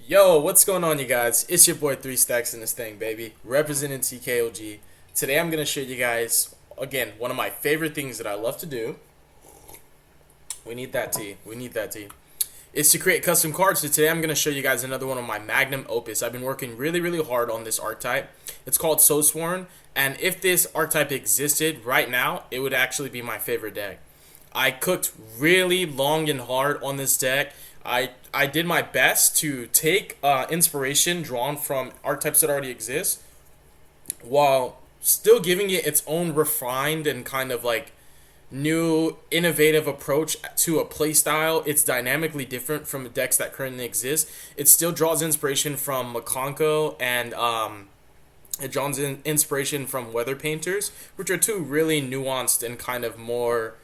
Yo, what's going on, you guys? It's your boy 3 Stacks in this thing, baby. Representing TKOG. Today I'm going to show you guys, again, one of my favorite things that I love to do. We need that tea. We need that tea. Is to create custom cards. So today I'm going to show you guys another one of my magnum opus. I've been working really hard on this archetype. It's called Soulsworn. And if this archetype existed right now, it would actually be my favorite deck. I cooked really long and hard on this deck. I did my best to take inspiration drawn from archetypes that already exist while still giving it its own refined and kind of like new innovative approach to a playstyle. It's dynamically different from the decks that currently exist. It still draws inspiration from Makonko and it draws inspiration from Weather Painters, which are two really nuanced and kind of more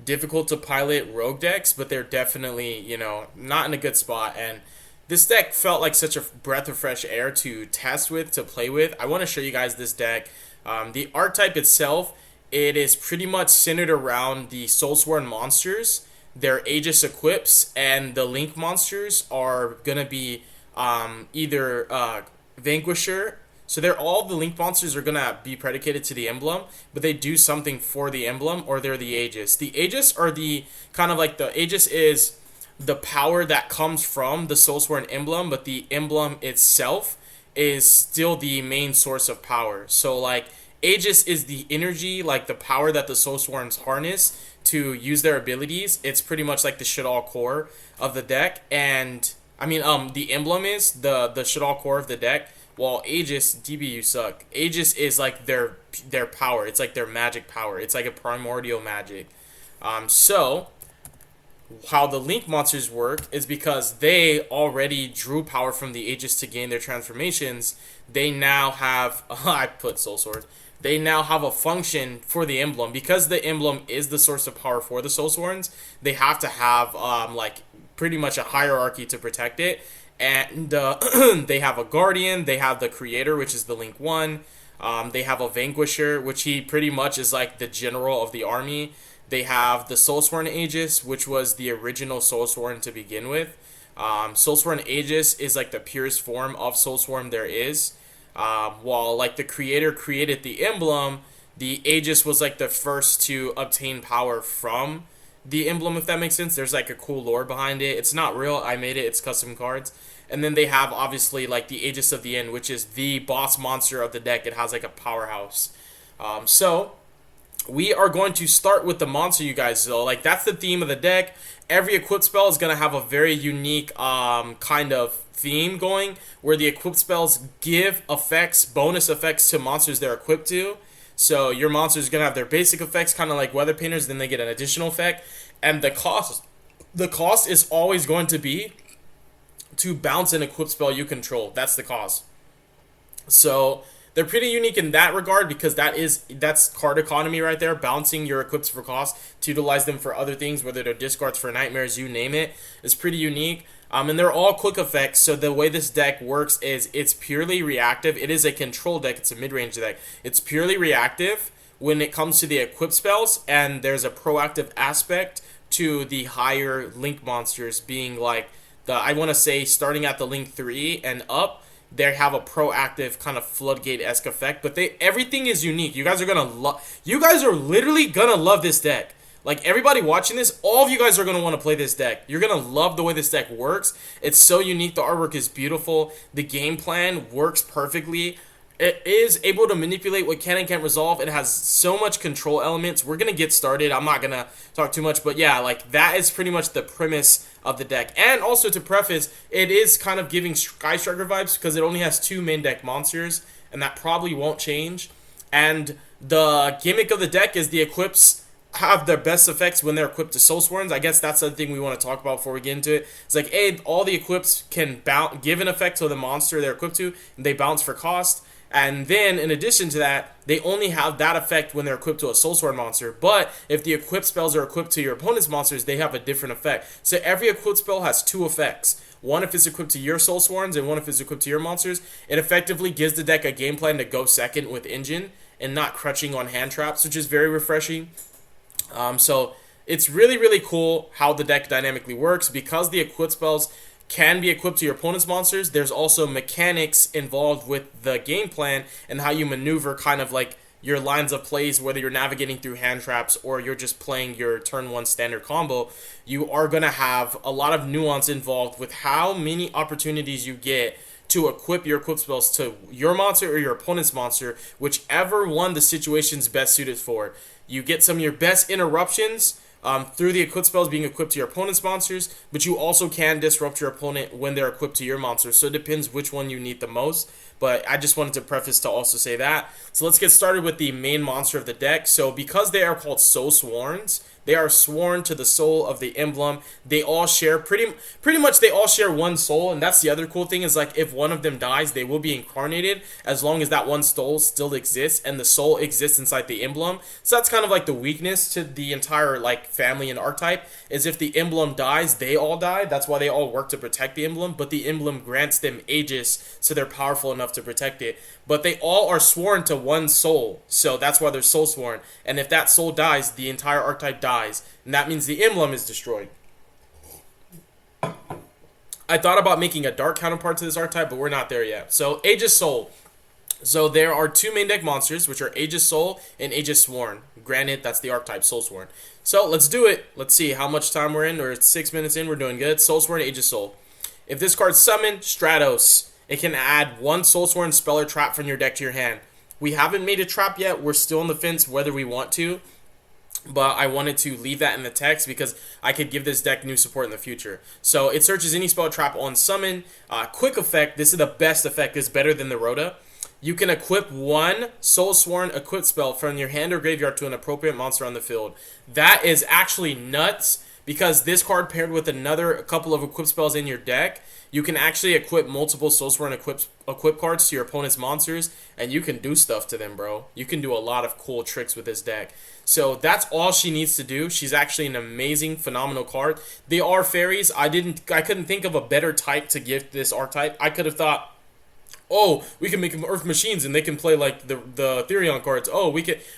difficult to pilot rogue decks, but they're definitely, not in a good spot. And this deck felt like such a breath of fresh air to test with, to play with. I want to show you guys this deck. The archetype itself, it is pretty much centered around the Soulsworn monsters, their Aegis equips, and the Link monsters are going to be either Vanquisher. So they're all the Link monsters are gonna be predicated to the emblem, but they do something for the emblem, or they're the Aegis. The Aegis are the kind of like the Aegis is the power that comes from the Soulsworn emblem, but the emblem itself is still the main source of power. So like Aegis is the energy, like the power that the Soulsworns harness to use their abilities. It's pretty much like the shit all core of the deck, and the emblem is the shit all core of the deck. While Aegis, DB, you suck. Aegis is like their power. It's like their magic power. It's like a primordial magic. So how the Link monsters work is because they already drew power from the Aegis to gain their transformations. They now have I put Soul Sword. They now have a function for the emblem because the emblem is the source of power for the Soulsworns. They have to have like pretty much a hierarchy to protect it. And they have a guardian, they have the creator, which is the Link 1, they have a vanquisher, which he pretty much is like the general of the army. They have the Soulsworn Aegis, which was the original Soulsworn to begin with. Soulsworn Aegis is like the purest form of Soulsworn there is. While like the creator created the emblem, the Aegis was like the first to obtain power from the emblem, if that makes sense. There's like a cool lore behind it. It's not real. I made it. It's custom cards. And then they have obviously like the Aegis of the End, which is the boss monster of the deck. It has like a powerhouse. So we are going to start with the monster, you guys. So like that's the theme of the deck. Every equip spell is gonna have a very unique kind of theme going, where the equip spells give effects, bonus effects to monsters they're equipped to. So your monster is gonna have their basic effects, kind of like Weather Painters. Then they get an additional effect, and the cost is always going to be to bounce an equip spell you control. That's the cost. So they're pretty unique in that regard because that's card economy right there. Bouncing your equips for cost to utilize them for other things, whether they're discards for nightmares, you name it, is pretty unique. And they're all quick effects, so the way this deck works is it's purely reactive. It is a control deck. It's a mid-range deck. It's purely reactive when it comes to the equip spells, and there's a proactive aspect to the higher Link monsters being like, I want to say starting at the Link 3 and up, they have a proactive kind of floodgate-esque effect, but everything is unique. You guys are literally gonna love this deck. Like, everybody watching this, all of you guys are going to want to play this deck. You're going to love the way this deck works. It's so unique. The artwork is beautiful. The game plan works perfectly. It is able to manipulate what can and can't resolve. It has so much control elements. We're going to get started. I'm not going to talk too much, but yeah, like, that is pretty much the premise of the deck. And also, to preface, it is kind of giving Sky Striker vibes because it only has 2 main deck monsters, and that probably won't change. And the gimmick of the deck is the equips have their best effects when they're equipped to Soulsworns. I guess that's the thing we want to talk about before we get into it. It's like, hey, all the equips can give an effect to the monster they're equipped to, and they bounce for cost. And then, in addition to that, they only have that effect when they're equipped to a Soulsworn monster. But if the equipped spells are equipped to your opponent's monsters, they have a different effect. So every equipped spell has 2 effects. One if it's equipped to your Soulsworns, and one if it's equipped to your monsters. It effectively gives the deck a game plan to go second with Engine and not crutching on hand traps, which is very refreshing. So it's really cool how the deck dynamically works because the equip spells can be equipped to your opponent's monsters. There's also mechanics involved with the game plan and how you maneuver kind of like your lines of plays, whether you're navigating through hand traps or you're just playing your turn one standard combo. You are going to have a lot of nuance involved with how many opportunities you get to equip your equip spells to your monster or your opponent's monster, whichever one the situation's best suited for. You get some of your best interruptions through the equip spells being equipped to your opponent's monsters, but you also can disrupt your opponent when they're equipped to your monsters. So it depends which one you need the most. But I just wanted to preface to also say that. So let's get started with the main monster of the deck. So because they are called Soul Sworns, they are sworn to the soul of the emblem. They all share pretty much they all share one soul, and that's the other cool thing is like if one of them dies, they will be incarnated as long as that one soul still exists and the soul exists inside the emblem. So that's kind of like the weakness to the entire like family and archetype is if the emblem dies, they all die. That's why they all work to protect the emblem, but the emblem grants them Aegis, so they're powerful enough to protect it. But they all are sworn to one soul, so that's why they're soul sworn. And if that soul dies, the entire archetype dies, and that means the emblem is destroyed. I thought about making a dark counterpart to this archetype, but we're not there yet. So Aegis Soul. So there are two main deck monsters, which are Aegis Soul and Aegis Sworn. Granted, that's the archetype, Soul Sworn. So let's do it. Let's see how much time we're in. We're 6 minutes in. We're doing good. Soul Sworn, Aegis Soul. If this card's summoned, Stratos. It can add one Soul Sworn spell or trap from your deck to your hand. We haven't made a trap yet. We're still on the fence whether we want to. But I wanted to leave that in the text because I could give this deck new support in the future. So it searches any spell trap on summon. Quick effect. This is the best effect. It's better than the Rhoda. You can equip one Soul Sworn equip spell from your hand or graveyard to an appropriate monster on the field. That is actually nuts because this card paired with another couple of equip spells in your deck, you can actually equip multiple Soul Sworn equip cards to your opponent's monsters, and you can do stuff to them, bro. You can do a lot of cool tricks with this deck. So that's all she needs to do. She's actually an amazing, phenomenal card. They are fairies. I couldn't think of a better type to give this archetype. I could have thought, oh, we can make them Earth Machines and they can play like the Therion cards.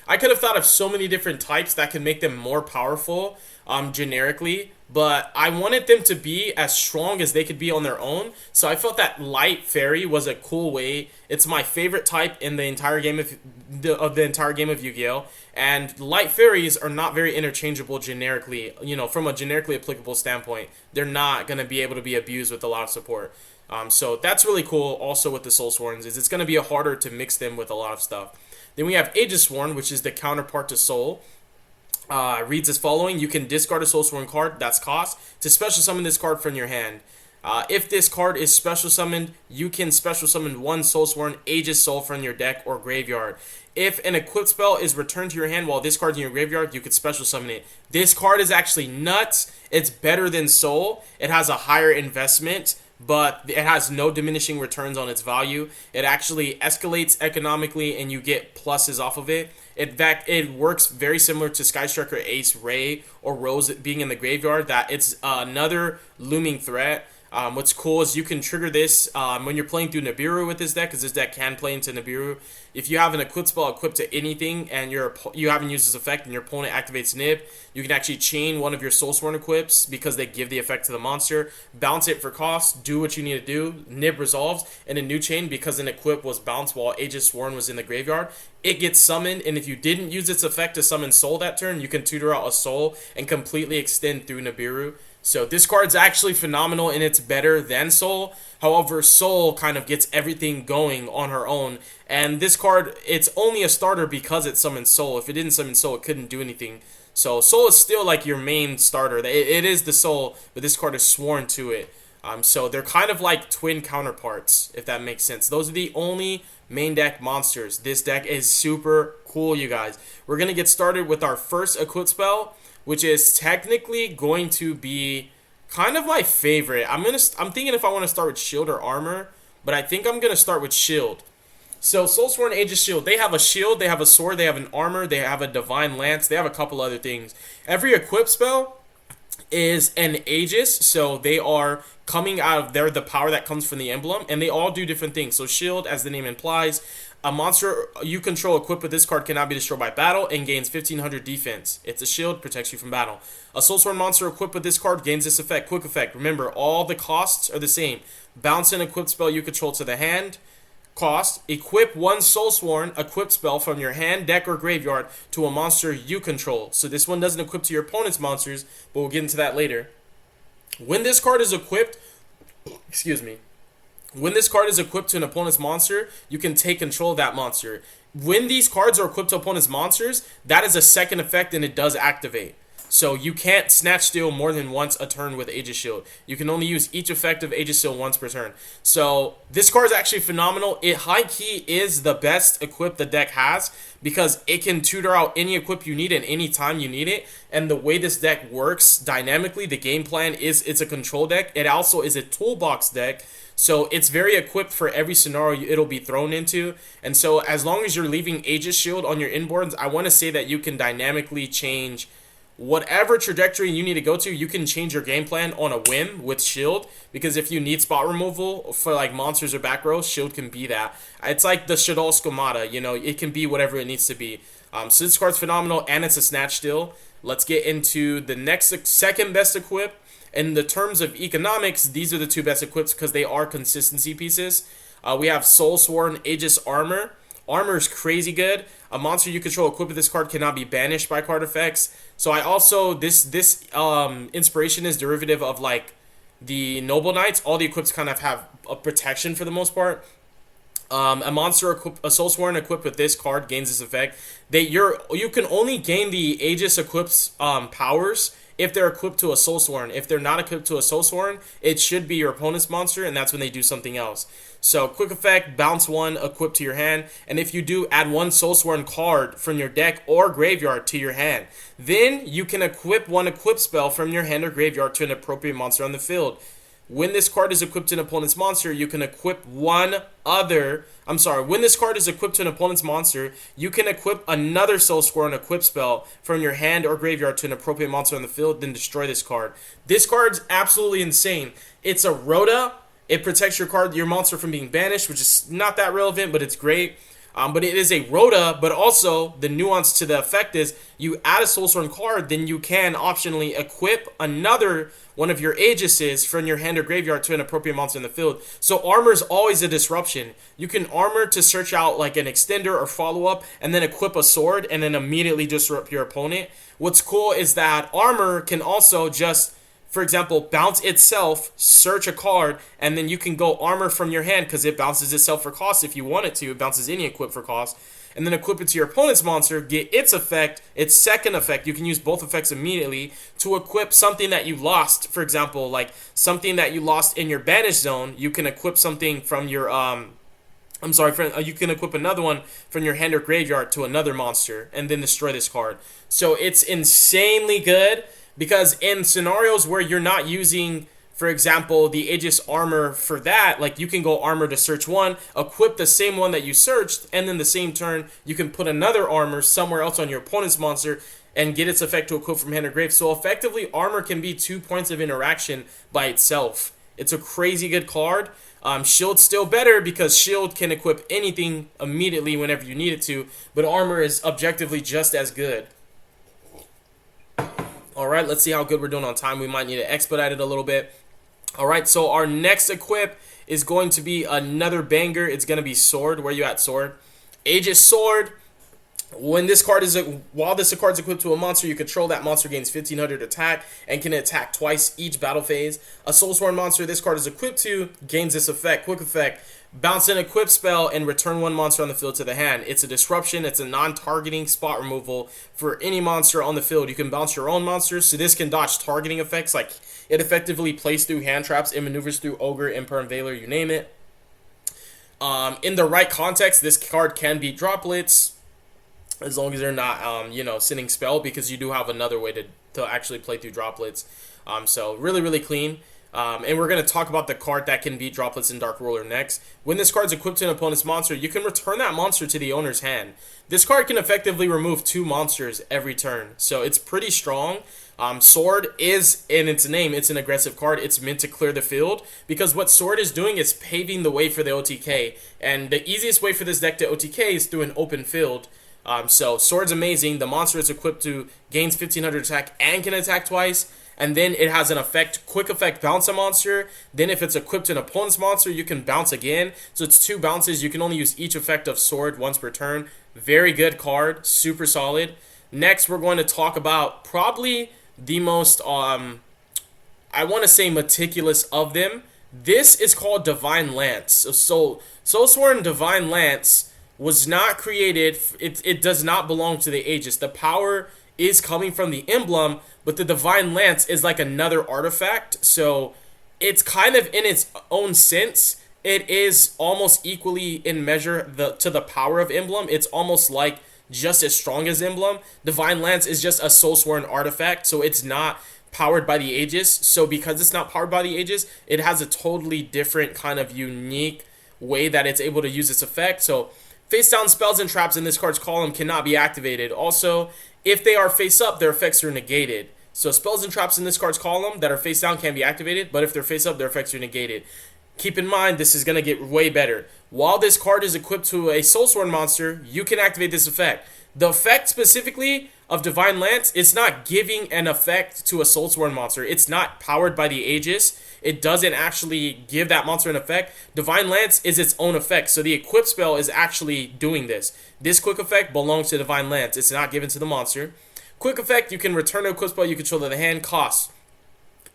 I could have thought of so many different types that can make them more powerful generically, but I wanted them to be as strong as they could be on their own. So I felt that Light Fairy was a cool way. It's my favorite type in the entire game of Yu-Gi-Oh! And Light Fairies are not very interchangeable generically, from a generically applicable standpoint. They're not going to be able to be abused with a lot of support. So that's really cool also with the Soul Sworns, is it's going to be harder to mix them with a lot of stuff. Then we have Aegis Sworn, which is the counterpart to Soul. Reads as following. You can discard a Soul Sworn card, that's cost, to special summon this card from your hand. If this card is special summoned, you can special summon one Soul Sworn Aegis Soul from your deck or graveyard. If an equipped spell is returned to your hand while this card's in your graveyard, you could special summon it. This card is actually nuts. It's better than Soul. It has a higher investment, but it has no diminishing returns on its value. It actually escalates economically, and you get pluses off of it. In fact, it works very similar to Sky Striker, Ace, Ray, or Rose being in the graveyard, that it's another looming threat. What's cool is you can trigger this when you're playing through Nibiru with this deck, because this deck can play into Nibiru. If you have an equip spell equipped to anything and you haven't used this effect and your opponent activates Nib, you can actually chain one of your Soul Sworn equips because they give the effect to the monster, bounce it for cost, do what you need to do, Nib resolves, and a new chain because an equip was bounced while Aegis Sworn was in the graveyard. It gets summoned, and if you didn't use its effect to summon Soul that turn, you can tutor out a Soul and completely extend through Nibiru. So this card's actually phenomenal, and it's better than Soul. However, Soul kind of gets everything going on her own. And this card, it's only a starter because it summons Soul. If it didn't summon Soul, it couldn't do anything. So Soul is still like your main starter. It is the Soul, but this card is sworn to it. So they're kind of like twin counterparts, if that makes sense. Those are the only main deck monsters. This deck is super cool, you guys. We're going to get started with our first equip spell, which is technically going to be kind of my favorite. I'm thinking if I want to start with shield or armor, but I think I'm going to start with shield. So Soul Sworn Aegis Shield, they have a shield, they have a sword, they have an armor, they have a divine lance, they have a couple other things. Every equip spell is an Aegis, so they are coming out of they're the power that comes from the emblem, and they all do different things. So shield, as the name implies, a monster you control equipped with this card cannot be destroyed by battle and gains 1500 defense. It's a shield, protects you from battle. A Soulsworn monster equipped with this card gains this effect, quick effect. Remember, all the costs are the same. Bounce an equipped spell you control to the hand. Cost, equip one Soulsworn equipped spell from your hand, deck, or graveyard to a monster you control. So this one doesn't equip to your opponent's monsters, but we'll get into that later. When this card is equipped, excuse me, when this card is equipped to an opponent's monster, you can take control of that monster. When these cards are equipped to opponent's monsters, that is a second effect and it does activate. So you can't snatch steal more than once a turn with Aegis Shield. You can only use each effect of Aegis Shield once per turn. So this card is actually phenomenal. It high key is the best equip the deck has because it can tutor out any equip you need at any time you need it. And the way this deck works dynamically, the game plan is it's a control deck. It also is a toolbox deck. So it's very equipped for every scenario it'll be thrown into. And so as long as you're leaving Aegis Shield on your inboards, I want to say that you can dynamically change whatever trajectory you need to go to. You can change your game plan on a whim with shield, because if you need spot removal for like monsters or back rows, shield can be that. It's like the Shadol Skomata, you know, it can be whatever it needs to be. So this card's phenomenal, and it's a snatch steal. Let's get into the next second best equip. In the terms of economics, these are the two best equips because they are consistency pieces. We have Soulsworn Aegis Armor. Armor is crazy good. A monster you control equipped with this card cannot be banished by card effects. So I also, this inspiration is derivative of like the Noble Knights. All the equips kind of have a protection for the most part. A monster, a Soulsworn equipped with this card gains this effect. You can only gain the Aegis equips powers if they're equipped to a Soulsworn. If they're not equipped to a Soulsworn, it should be your opponent's monster, and that's when they do something else. So, quick effect, bounce one, equipped to your hand, and if you do, add one Soulsworn card from your deck or graveyard to your hand. Then, you can equip one equip spell from your hand or graveyard to an appropriate monster on the field. When this card is equipped to an opponent's monster, you can equip when this card is equipped to an opponent's monster, you can equip another Soulsworn equip spell from your hand or graveyard to an appropriate monster on the field, then destroy this card. This card's absolutely insane. It's a Rhoda. It protects your monster from being banished, which is not that relevant, but it's great. But it is a Rhoda, but also the nuance to the effect is you add a Soulsworn card, then you can optionally equip another one of your Aegises from your hand or graveyard to an appropriate monster in the field. So armor is always a disruption. You can armor to search out like an extender or follow-up, and then equip a sword, and then immediately disrupt your opponent. What's cool is that armor can also just, for example, bounce itself, search a card, and then you can go armor from your hand because it bounces itself for cost if you want it to. It bounces any equip for cost. And then equip it to your opponent's monster, get its effect, its second effect. You can use both effects immediately to equip something that you lost. For example, like something that you lost in your banish zone, you can equip something from your, you can equip another one from your hand or graveyard to another monster and then destroy this card. So it's insanely good. Because in scenarios where you're not using, for example, the Aegis armor for that, like you can go armor to search one, equip the same one that you searched, and then the same turn, you can put another armor somewhere else on your opponent's monster and get its effect to equip from hand or grave. So effectively, armor can be 2 points of interaction by itself. It's a crazy good card. Shield's still better because shield can equip anything immediately whenever you need it to, but armor is objectively just as good. Alright, let's see how good we're doing on time. We might need to expedite it a little bit. Alright, so our next equip is going to be another banger. It's going to be Sword. Where you at, Sword? Aegis Sword. While this card is equipped to a monster you control, that monster gains 1500 attack and can attack twice each battle phase. A Soulsworn monster this card is equipped to gains this effect, quick effect. Bounce an equip spell and return one monster on the field to the hand. It's a disruption. It's a non-targeting spot removal for any monster on the field. You can bounce your own monsters, so this can dodge targeting effects. Like it effectively plays through hand traps. It maneuvers through Ogre, Emperor, and Veiler, you name it. In the right context, this card can beat droplets as long as they're not, sending spell, because you do have another way to actually play through droplets. So really, really clean. And we're going to talk about the card that can beat droplets in Dark Ruler next. When this card is equipped to an opponent's monster, you can return that monster to the owner's hand. This card can effectively remove 2 monsters every turn, so it's pretty strong. Sword is in its name. It's an aggressive card. It's meant to clear the field because what Sword is doing is paving the way for the OTK. And the easiest way for this deck to OTK is through an open field. So Sword's amazing. The monster is equipped to gains 1500 attack and can attack twice. And then it has an effect, quick effect, bounce a monster. Then if it's equipped to an opponent's monster, you can bounce again. So it's 2 bounces. You can only use each effect of Sword once per turn. Very good card, super solid. Next, we're going to talk about probably the most, I want to say meticulous of them. This is called Divine Lance. So Soulsworn Divine Lance was not created, it does not belong to the Aegis. The power is coming from the emblem, but the Divine Lance is like another artifact. So it's kind of in its own sense. It is almost equally in measure to the power of emblem. It's almost like just as strong as emblem. Divine Lance is just a Soulsworn artifact, so it's not powered by the Aegis. So because it's not powered by the Aegis, it has a totally different kind of unique way that it's able to use its effect. So face down spells and traps in this card's column cannot be activated. Also, if they are face up, their effects are negated. So spells and traps in this card's column that are face down can be activated, but if they're face up, their effects are negated. Keep in mind, this is going to get way better. While this card is equipped to a Soulsworn monster, you can activate this effect. The effect specifically of Divine Lance, it's not giving an effect to a Soulsworn monster. It's not powered by the Aegis. It doesn't actually give that monster an effect. Divine Lance is its own effect, so the equip spell is actually doing this. This quick effect belongs to Divine Lance. It's not given to the monster. Quick effect, you can return a equip spell you control to the hand. Cost: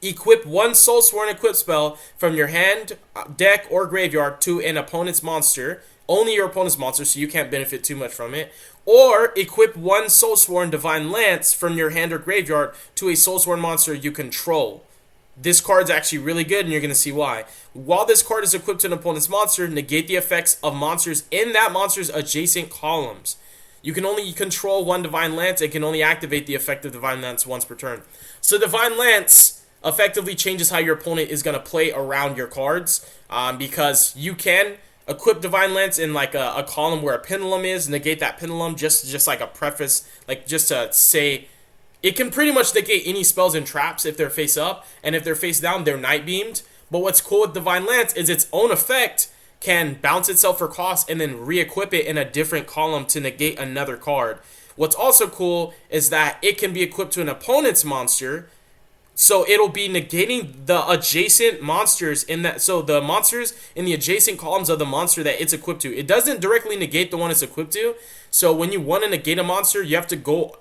equip 1 Soulsworn equip spell from your hand, deck, or graveyard to an opponent's monster. Only your opponent's monster, so you can't benefit too much from it. Or equip 1 Soulsworn Divine Lance from your hand or graveyard to a Soulsworn monster you control. This card's actually really good, and you're going to see why. While this card is equipped to an opponent's monster, negate the effects of monsters in that monster's adjacent columns. You can only control 1 Divine Lance and can only activate the effect of Divine Lance once per turn. So Divine Lance effectively changes how your opponent is going to play around your cards, because you can equip Divine Lance in like a column where a pendulum is, negate that pendulum, just like a preface, like just to say it can pretty much negate any spells and traps if they're face up, and if they're face down, they're night beamed. But what's cool with Divine Lance is its own effect can bounce itself for cost and then re-equip it in a different column to negate another card. What's also cool is that it can be equipped to an opponent's monster, so it'll be negating the adjacent monsters in that. So the monsters in the adjacent columns of the monster that it's equipped to. It doesn't directly negate the one it's equipped to. So when you want to negate a monster, you have to go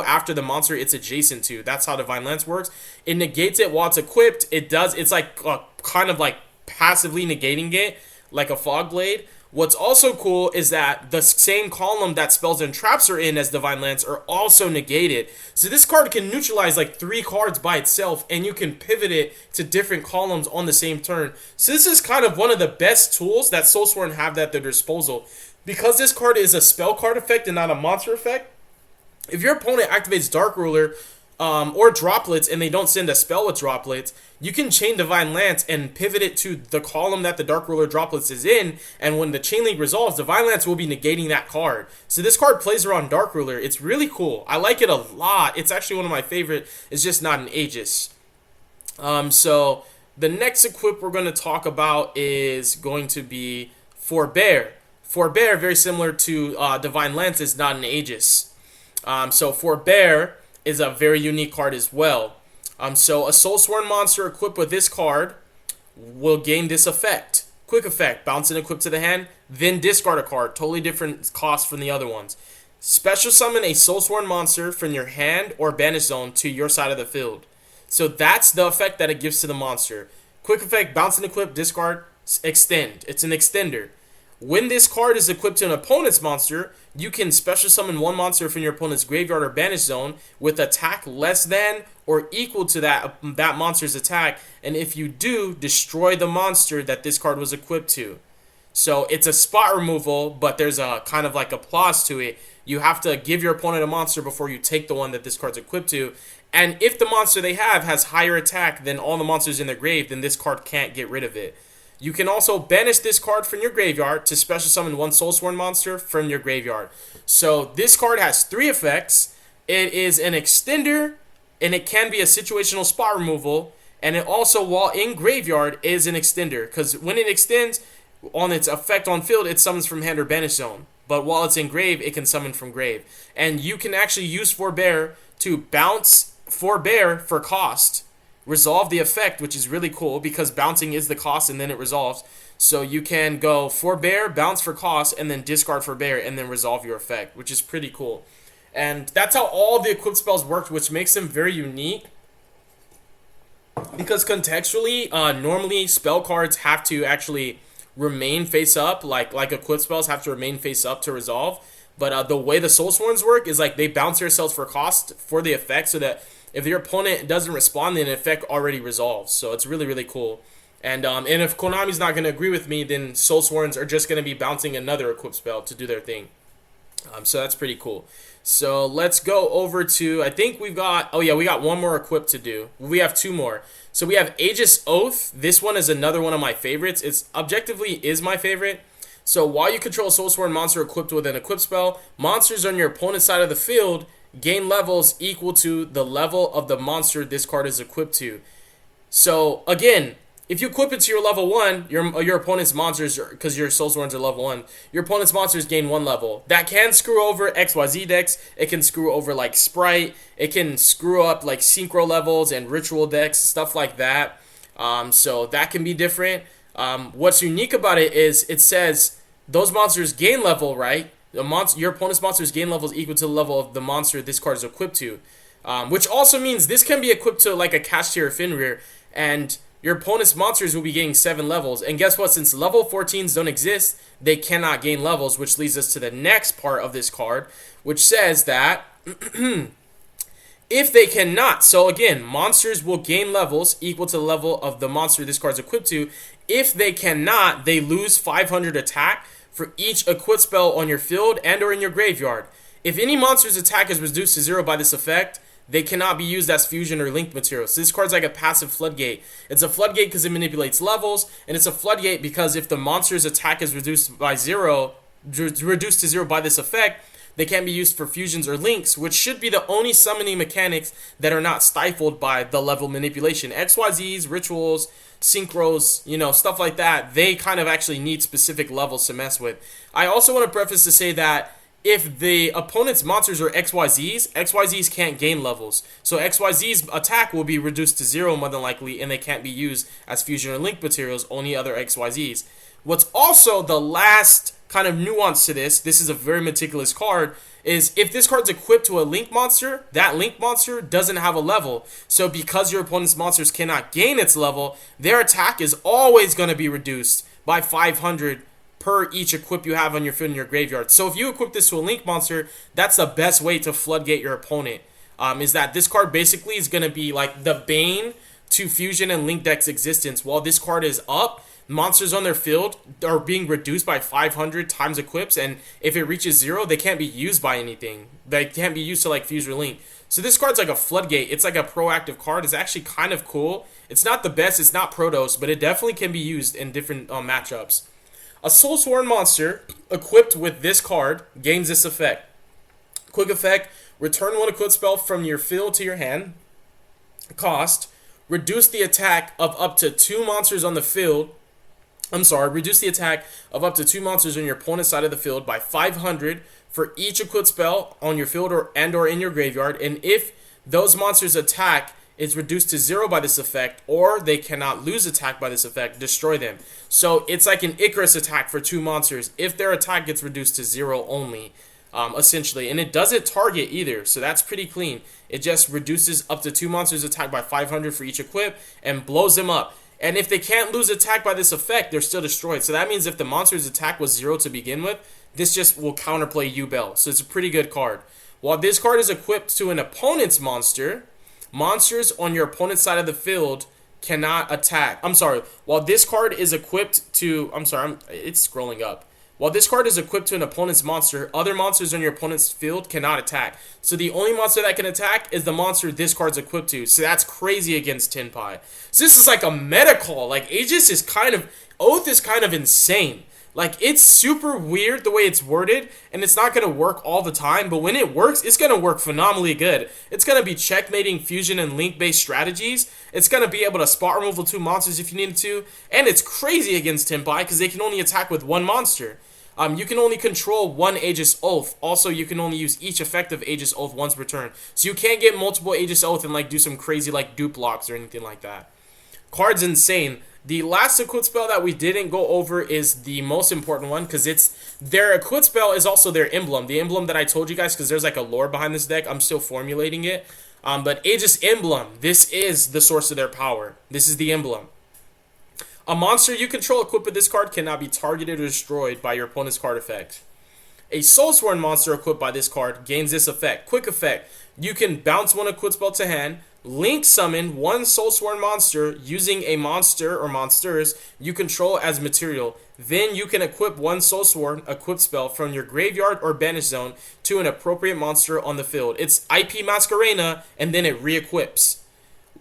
after the monster it's adjacent to. That's how Divine Lance works. It negates it while it's equipped. It's like kind of like passively negating it, like a fog blade. What's also cool is that the same column that spells and traps are in as Divine Lance are also negated. So this card can neutralize like 3 cards by itself, and you can pivot it to different columns on the same turn. So this is kind of one of the best tools that Soulsworn have at their disposal. Because this card is a spell card effect and not a monster effect, if your opponent activates Dark Ruler or Droplets and they don't send a spell with Droplets, you can chain Divine Lance and pivot it to the column that the Dark Ruler Droplets is in, and when the Chain Link resolves, Divine Lance will be negating that card. So this card plays around Dark Ruler. It's really cool. I like it a lot. It's actually one of my favorite. It's just not an Aegis. So the next equip we're going to talk about is going to be Forbear. Forbear, very similar to Divine Lance, is not an Aegis. So Forbear is a very unique card as well. So a Soulsworn monster equipped with this card will gain this effect. Quick effect, bounce and equip to the hand, then discard a card. Totally different cost from the other ones. Special summon a Soulsworn monster from your hand or banish zone to your side of the field. So that's the effect that it gives to the monster. Quick effect, bounce and equip, discard, extend. It's an extender. When this card is equipped to an opponent's monster, you can special summon 1 monster from your opponent's graveyard or banish zone with attack less than or equal to that monster's attack, and if you do, destroy the monster that this card was equipped to. So it's a spot removal, but there's a kind of like applause to it. You have to give your opponent a monster before you take the one that this card's equipped to, and if the monster they have has higher attack than all the monsters in their grave, then this card can't get rid of it. You can also banish this card from your graveyard to special summon 1 Soulsworn monster from your graveyard. So this card has 3 effects. It is an extender, and it can be a situational spot removal, and it also, while in graveyard, is an extender, because when it extends on its effect on field, it summons from hand or banish zone. But while it's in grave, it can summon from grave. And you can actually use Forbear to bounce Forbear for cost, resolve the effect, which is really cool because bouncing is the cost and then it resolves. So you can go Forbear, bounce for cost, and then discard Forbear, and then resolve your effect, which is pretty cool. And that's how all the equipped spells work, which makes them very unique. Because contextually, normally spell cards have to actually remain face up, like equipped spells have to remain face up to resolve. But the way the Soulsworns work is like they bounce themselves for cost for the effect, so that if your opponent doesn't respond, then the effect already resolves. So it's really, really cool. And if Konami's not going to agree with me, then Soulsworns are just going to be bouncing another equipped spell to do their thing. So that's pretty cool. So let's go over to, I think we've got, oh yeah, we got one more equipped to do. We have two more. So we have Aegis Oath. This one is another one of my favorites. It's objectively is my favorite. So while you control a Soulsworn monster equipped with an equipped spell, monsters on your opponent's side of the field gain levels equal to the level of the monster this card is equipped to. So again, if you equip it to your level 1, your opponent's monsters, because your Soulsworns are level 1, your opponent's monsters gain 1 level. That can screw over XYZ decks. It can screw over like Sprite. It can screw up like Synchro levels and Ritual decks, stuff like that. So that can be different. What's unique about it is it says those monsters gain level, right? Your opponent's monsters gain levels equal to the level of the monster this card is equipped to. Which also means this can be equipped to like a Kashtira or Fenrir, and your opponent's monsters will be gaining 7 levels. And guess what? Since level 14s don't exist, they cannot gain levels, which leads us to the next part of this card, which says that if they cannot, so again, monsters will gain levels equal to the level of the monster this card is equipped to. If they cannot, they lose 500 attack for each equipped spell on your field and or in your graveyard. If any monster's attack is reduced to 0 by this effect, they cannot be used as fusion or linked materials. So this card's like a passive floodgate. It's a floodgate because it manipulates levels, and it's a floodgate because if the monster's attack is reduced by 0, reduced to 0 by this effect, they can't be used for fusions or links, which should be the only summoning mechanics that are not stifled by the level manipulation. XYZs, rituals, synchros, stuff like that, they kind of actually need specific levels to mess with. I also want to preface to say that if the opponent's monsters are XYZs, XYZs can't gain levels. So XYZ's attack will be reduced to 0 more than likely, and they can't be used as fusion or link materials, only other XYZs. What's also the last kind of nuance to this is a very meticulous card, is if this card's equipped to a link monster, that link monster doesn't have a level. So because your opponent's monsters cannot gain its level, their attack is always going to be reduced by 500 per each equip you have on your field in your graveyard. So if you equip this to a link monster, that's the best way to floodgate your opponent. Is that this card basically is going to be like the bane to fusion and link deck's existence. While this card is up, monsters on their field are being reduced by 500 times equips, and if it reaches 0, they can't be used by anything. They can't be used to like fuse or link. So this card's like a floodgate. It's like a proactive card. It's actually kind of cool. It's not the best. It's not Protos, but it definitely can be used in different matchups. A Soulsworn monster equipped with this card gains this effect. Quick effect, return 1 equipped spell from your field to your hand. Cost, reduce the attack of up to 2 monsters on the field. Reduce the attack of up to 2 monsters on your opponent's side of the field by 500 for each equipped spell on your field or in your graveyard. And if those monsters' attack is reduced to 0 by this effect, or they cannot lose attack by this effect, destroy them. So it's like an Icarus attack for 2 monsters if their attack gets reduced to 0 only, essentially. And it doesn't target either, so that's pretty clean. It just reduces up to 2 monsters' attack by 500 for each equip and blows them up. And if they can't lose attack by this effect, they're still destroyed. So that means if the monster's attack was 0 to begin with, this just will counterplay U-Bell. So it's a pretty good card. While this card is equipped to an opponent's monster, monsters on your opponent's side of the field cannot attack. While this card is equipped to... it's scrolling up. While this card is equipped to an opponent's monster, other monsters on your opponent's field cannot attack. So the only monster that can attack is the monster this card's equipped to. So that's crazy against Tenpai. So this is like a meta call. Like, Oath is kind of insane. Like, it's super weird the way it's worded, and it's not going to work all the time, but when it works, it's going to work phenomenally good. It's going to be checkmating fusion and link-based strategies. It's going to be able to spot removal 2 monsters if you needed to, and it's crazy against Tempai because they can only attack with 1 monster. You can only control 1 Aegis Oath. Also, you can only use each effective Aegis Oath once per turn. So you can't get multiple Aegis Oath and like do some crazy like dupe locks or anything like that. Card's insane. The last equip spell that we didn't go over is the most important one because it's their equip spell is also their emblem. The emblem that I told you guys, because there's like a lore behind this deck. I'm still formulating it. But Aegis Emblem, this is the source of their power. This is the emblem. A monster you control equipped with this card cannot be targeted or destroyed by your opponent's card effect. A Soulsworn monster equipped by this card gains this effect. Quick effect. You can bounce 1 equip spell to hand, link summon 1 Soulsworn monster using a monster or monsters you control as material. Then you can equip 1 Soulsworn equip spell from your graveyard or banish zone to an appropriate monster on the field. It's IP Masquerena, and then it re-equips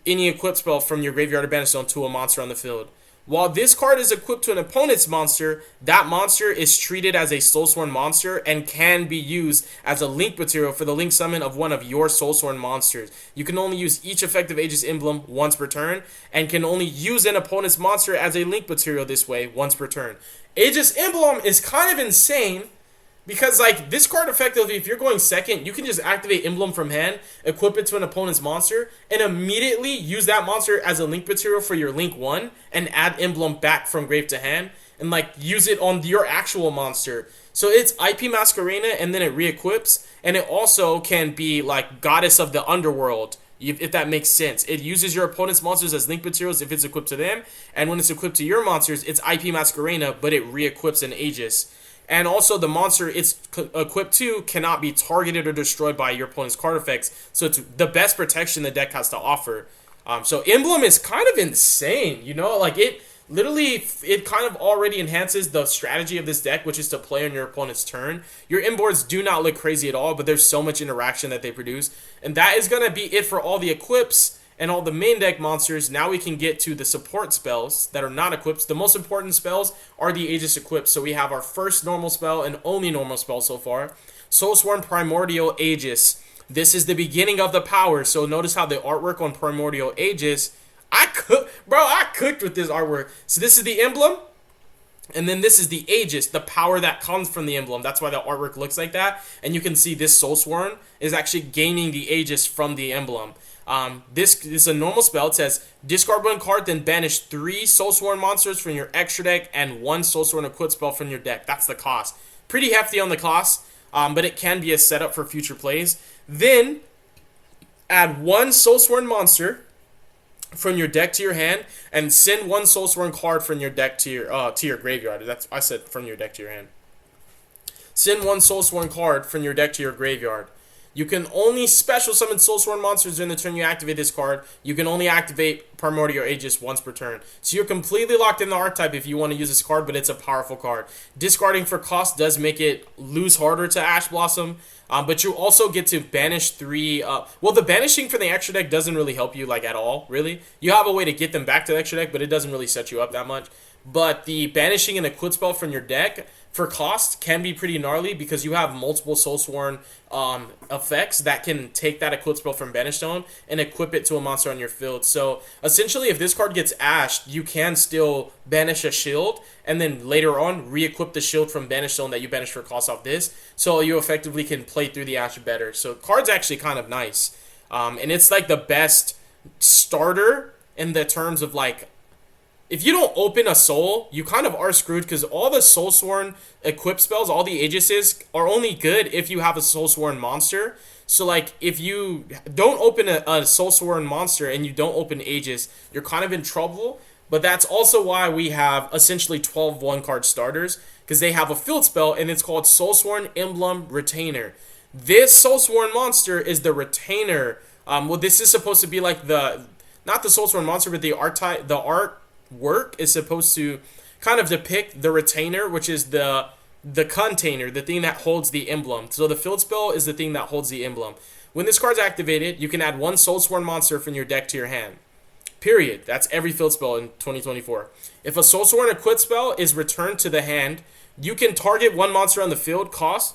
any equip spell from your graveyard or banish zone to a monster on the field. While this card is equipped to an opponent's monster, that monster is treated as a Soulsworn monster and can be used as a link material for the link summon of one of your Soulsworn monsters. You can only use each effective Aegis Emblem once per turn, and can only use an opponent's monster as a link material this way once per turn. Aegis Emblem is kind of insane, because, like, this card effectively, if you're going second, you can just activate Emblem from hand, equip it to an opponent's monster, and immediately use that monster as a link material for your Link 1, and add Emblem back from grave to hand, and, like, use it on your actual monster. So it's IP Masquerena, and then it re-equips, and it also can be, like, Goddess of the Underworld, if that makes sense. It uses your opponent's monsters as link materials if it's equipped to them, and when it's equipped to your monsters, it's IP Masquerena, but it re-equips an Aegis. And also, the monster it's equipped to cannot be targeted or destroyed by your opponent's card effects. So it's the best protection the deck has to offer. So Emblem is kind of insane, you know? Like, it literally, it kind of already enhances the strategy of this deck, which is to play on your opponent's turn. Your inboards do not look crazy at all, but there's so much interaction that they produce. And that is going to be it for all the equips and all the main deck monsters. Now we can get to the support spells that are not equipped. The most important spells are the Aegis equipped. So we have our first normal spell and only normal spell so far. Soulsworn Primordial Aegis. This is the beginning of the power. So notice how the artwork on Primordial Aegis, I cooked with this artwork. So this is the emblem, and then this is the Aegis, the power that comes from the emblem. That's why the artwork looks like that. And you can see this Soulsworn is actually gaining the Aegis from the emblem. This is a normal spell. It says, discard 1 card, then banish 3 Soulsworn monsters from your extra deck and 1 Soulsworn equip spell from your deck. That's the cost. Pretty hefty on the cost, but it can be a setup for future plays. Then, add 1 Soulsworn monster from your deck to your hand, and send 1 Soulsworn card from your deck to your graveyard. I said from your deck to your hand. Send 1 Soulsworn card from your deck to your graveyard. You can only special summon Soulsworn monsters during the turn you activate this card. You can only activate Primordial Aegis once per turn. So you're completely locked in the archetype if you want to use this card, but it's a powerful card. Discarding for cost does make it lose harder to Ash Blossom, but you also get to banish 3... well, the banishing for the extra deck doesn't really help you, like, at all, really. You have a way to get them back to the extra deck, but it doesn't really set you up that much. But the banishing an equip spell from your deck for cost can be pretty gnarly because you have multiple Soulsworn effects that can take that equip spell from Banish Zone and equip it to a monster on your field. So essentially, if this card gets ashed, you can still banish a shield and then later on re-equip the shield from Banish Zone that you banished for cost off this, so you effectively can play through the ash better. So card's actually kind of nice, and it's like the best starter in the terms of, like, if you don't open a soul, you kind of are screwed because all the Soulsworn equip spells, all the Aegises, are only good if you have a Soulsworn monster. So, like, if you don't open a Soulsworn monster and you don't open Aegis, you're kind of in trouble. But that's also why we have essentially 12 one-card starters, because they have a field spell, and it's called Soulsworn Emblem Retainer. This Soulsworn monster is the Retainer. Well, this is supposed to be like not the Soulsworn monster, but the artwork is supposed to kind of depict the Retainer, which is the container, the thing that holds the emblem. So the field spell is the thing that holds the emblem. When this card's activated, you can add 1 Soulsworn monster from your deck to your hand. Period. That's every field spell in 2024. If a Soulsworn equipped spell is returned to the hand, you can target one monster on the field, cost,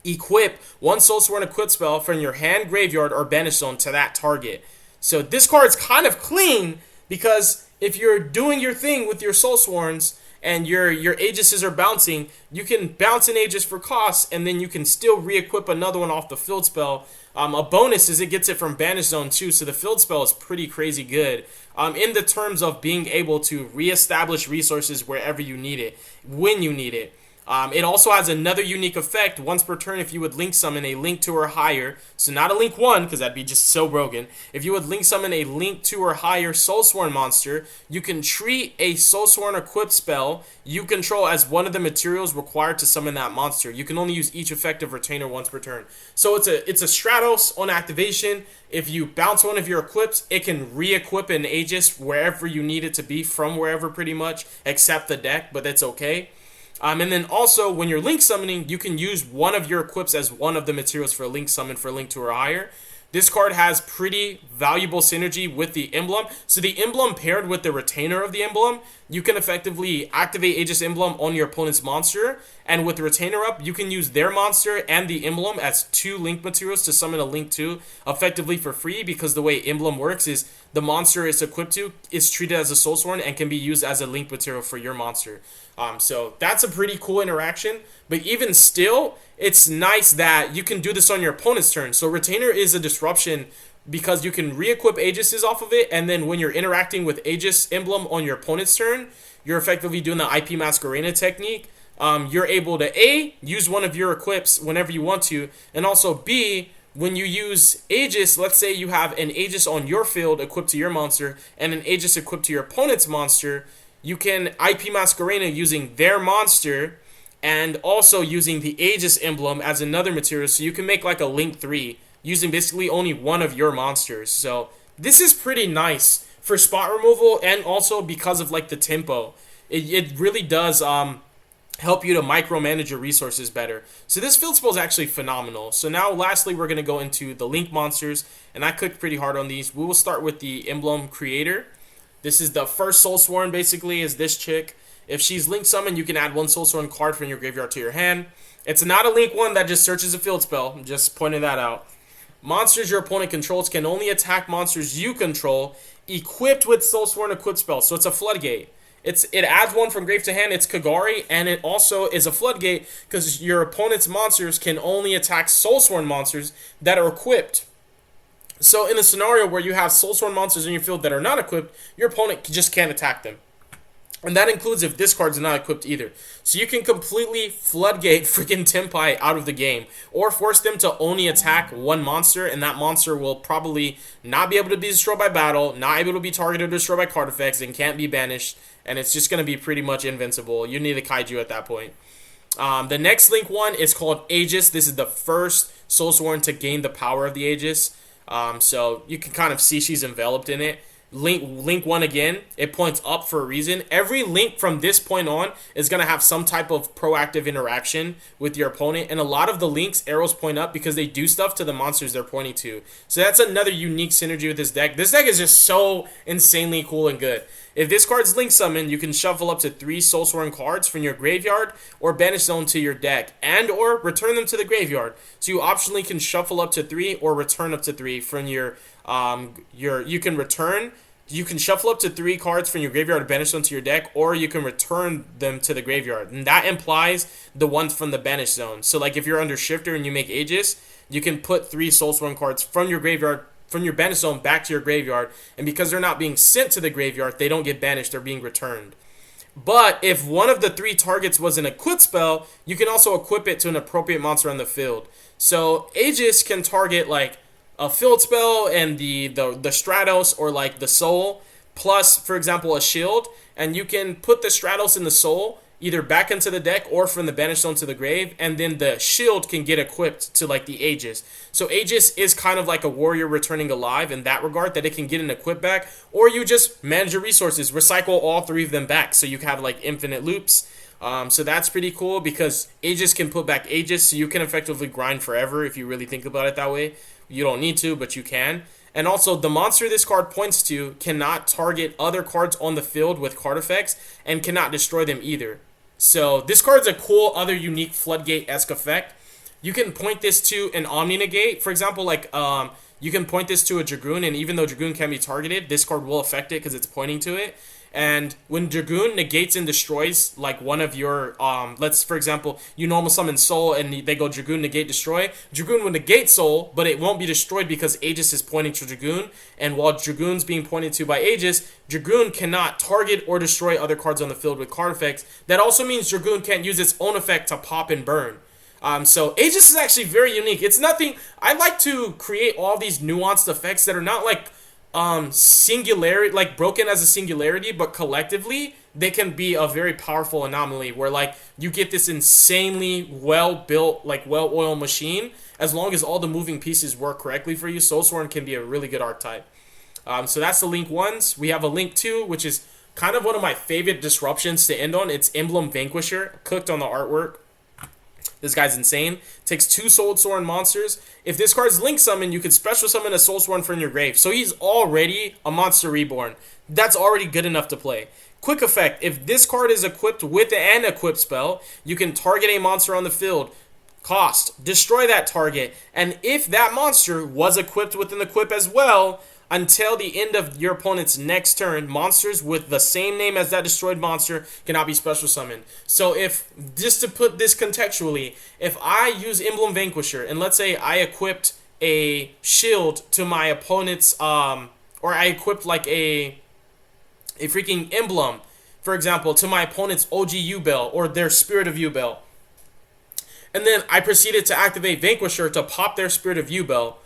equip one Soulsworn equipped spell from your hand, graveyard, or banish zone to that target. So this card's kind of clean because if you're doing your thing with your Soulsworns and your Aegises are bouncing, you can bounce an Aegis for cost, and then you can still re-equip another one off the field spell. A bonus is it gets it from Banish Zone too, so the field spell is pretty crazy good in the terms of being able to re-establish resources wherever you need it, when you need it. It also has another unique effect. Once per turn, if you would link summon a link 2 or higher, so not a link 1, because that'd be just so broken. If you would link summon a link 2 or higher Soulsworn monster, you can treat a Soulsworn equipped spell you control as one of the materials required to summon that monster. You can only use each effective retainer once per turn. So it's a Stratos on activation. If you bounce one of your equips, it can re-equip an Aegis wherever you need it to be, from wherever pretty much, except the deck, but that's okay. And then also, when you're link summoning, you can use one of your equips as one of the materials for a link summon for link 2 or higher. This card has pretty valuable synergy with the emblem. So the emblem paired with the retainer of the emblem, you can effectively activate Aegis emblem on your opponent's monster. And with the retainer up, you can use their monster and the emblem as 2 link materials to summon a link 2 effectively for free, because the way emblem works is the monster it's equipped to is treated as a Soulsworn and can be used as a link material for your monster. So that's a pretty cool interaction, but even still, it's nice that you can do this on your opponent's turn. So Retainer is a disruption because you can re-equip Aegises off of it, and then when you're interacting with Aegis emblem on your opponent's turn, you're effectively doing the IP Masquerena technique. You're able to A, use one of your equips whenever you want to, and also B, when you use Aegis, let's say you have an Aegis on your field equipped to your monster and an Aegis equipped to your opponent's monster, you can IP Masquerena using their monster and also using the Aegis emblem as another material, so you can make like a link 3 using basically only one of your monsters. So this is pretty nice for spot removal, and also because of like the tempo. It really does help you to micromanage your resources better. So this field spell is actually phenomenal. So now lastly, we're going to go into the link monsters, and I clicked pretty hard on these. We will start with the emblem creator. This is the first Soulsworn, basically, is this chick. If she's link summoned, you can add one Soulsworn card from your graveyard to your hand. It's not a link 1 that just searches a field spell. I'm just pointing that out. Monsters your opponent controls can only attack monsters you control equipped with Soulsworn equipped spells. So it's a floodgate. It adds one from grave to hand. It's Kagari, and it also is a floodgate because your opponent's monsters can only attack Soulsworn monsters that are equipped. So in a scenario where you have Soulsworn monsters in your field that are not equipped, your opponent just can't attack them. And that includes if this card's not equipped either. So you can completely floodgate freaking Tempai out of the game, or force them to only attack one monster, and that monster will probably not be able to be destroyed by battle, not able to be targeted or destroyed by card effects, and can't be banished, and it's just going to be pretty much invincible. You need a Kaiju at that point. The next link 1 is called Aegis. This is the first Soulsworn to gain the power of the Aegis. So you can kind of see she's enveloped in it. Link 1 again, it points up for a reason. Every link from this point on is going to have some type of proactive interaction with your opponent, and a lot of the links, arrows point up because they do stuff to the monsters they're pointing to. So that's another unique synergy with this deck. This deck is just so insanely cool and good. If this card's link summoned, you can shuffle up to 3 Soulsworn cards from your graveyard or banish zone to your deck, and or return them to the graveyard. So you optionally can shuffle up to 3 or return up to 3 from you can shuffle up to 3 cards from your graveyard to banish them to your deck, or you can return them to the graveyard. And that implies the ones from the banish zone. So like if you're under Shifter and you make Aegis, you can put 3 Soulsworn cards from your graveyard, from your banish zone back to your graveyard, and because they're not being sent to the graveyard, they don't get banished, they're being returned. But if one of the 3 targets was an equip spell, you can also equip it to an appropriate monster on the field. So Aegis can target like a field spell and the Stratos, or like the Soul, plus, for example, a shield, and you can put the Stratos and the Soul either back into the deck or from the banish zone to the grave, and then the shield can get equipped to like the Aegis. So Aegis is kind of like a warrior returning alive in that regard, that it can get an equip back, or you just manage your resources, recycle all 3 of them back, so you have like infinite loops. So that's pretty cool because Aegis can put back Aegis, so you can effectively grind forever if you really think about it that way. You don't need to, but you can. And also, the monster this card points to cannot target other cards on the field with card effects and cannot destroy them either. So this card's a cool, other unique floodgate-esque effect. You can point this to an Omni Negate, for example, like you can point this to a Dragoon, and even though Dragoon can be targeted, this card will affect it because it's pointing to it. And when Dragoon negates and destroys like one of your, let's for example, you normal summon Soul and they go Dragoon, negate, destroy. Dragoon will negate Soul, but it won't be destroyed because Aegis is pointing to Dragoon. And while Dragoon's being pointed to by Aegis, Dragoon cannot target or destroy other cards on the field with card effects. That also means Dragoon can't use its own effect to pop and burn. So Aegis is actually very unique. It's nothing. I like to create all these nuanced effects that are not like singularity, like broken as a singularity, but collectively they can be a very powerful anomaly where like you get this insanely well built, like well oiled machine. As long as all the moving pieces work correctly for you, Soulsworn can be a really good archetype. So that's the Link 1s. We have a Link 2, which is kind of one of my favorite disruptions to end on. It's Emblem Vanquisher, cooked on the artwork. This guy's insane. Takes 2 Soulsworn monsters. If this card's Link Summon, you can special summon a Soulsworn from your grave. So he's already a monster reborn. That's already good enough to play. Quick effect. If this card is equipped with an equip spell, you can target a monster on the field. Cost. Destroy that target. And if that monster was equipped with an equip as well, until the end of your opponent's next turn, monsters with the same name as that destroyed monster cannot be special summoned. So if, just to put this contextually, if I use Emblem Vanquisher, and let's say I equipped a shield to my opponent's, or I equipped like a freaking emblem, for example, to my opponent's OG U-Bell, or their Spirit of U-Bell, and then I proceeded to activate Vanquisher to pop their Spirit of U-Bell,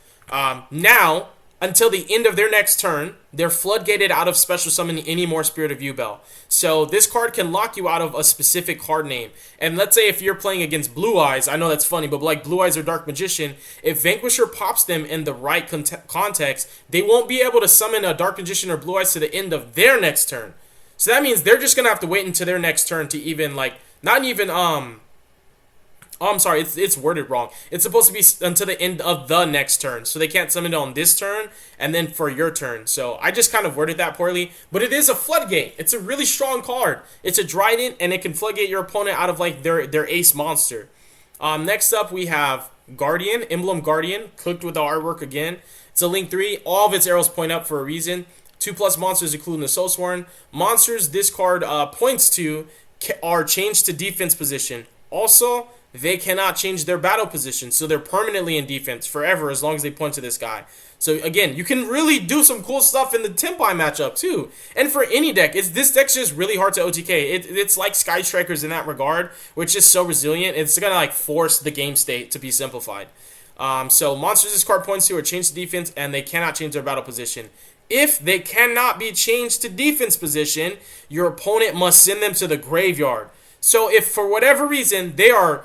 now, until the end of their next turn, they're floodgated out of special summoning any more Spirit of U-Bell. So this card can lock you out of a specific card name. And let's say if you're playing against Blue Eyes, I know that's funny, but like Blue Eyes or Dark Magician, if Vanquisher pops them in the right context, they won't be able to summon a Dark Magician or Blue Eyes to the end of their next turn. So that means they're just going to have to wait until their next turn to even like, not even, oh, I'm sorry, it's worded wrong. It's supposed to be until the end of the next turn. So they can't summon it on this turn and then for your turn. So I just kind of worded that poorly. But it is a floodgate. It's a really strong card. It's a Trident and it can floodgate your opponent out of like their ace monster. Next up we have Guardian, Emblem Guardian, cooked with the artwork again. It's a Link 3. All of its arrows point up for a reason. 2+ monsters including the Soulsworn. Monsters this card points to are changed to defense position. Also, they cannot change their battle position, so they're permanently in defense forever as long as they point to this guy. So again, you can really do some cool stuff in the Tempai matchup too. And for any deck, this deck's just really hard to OTK. It's like Sky Strikers in that regard, which is so resilient. It's gonna like force the game state to be simplified. So monsters this card points to are changed to defense, and they cannot change their battle position. If they cannot be changed to defense position, your opponent must send them to the graveyard. So if for whatever reason they are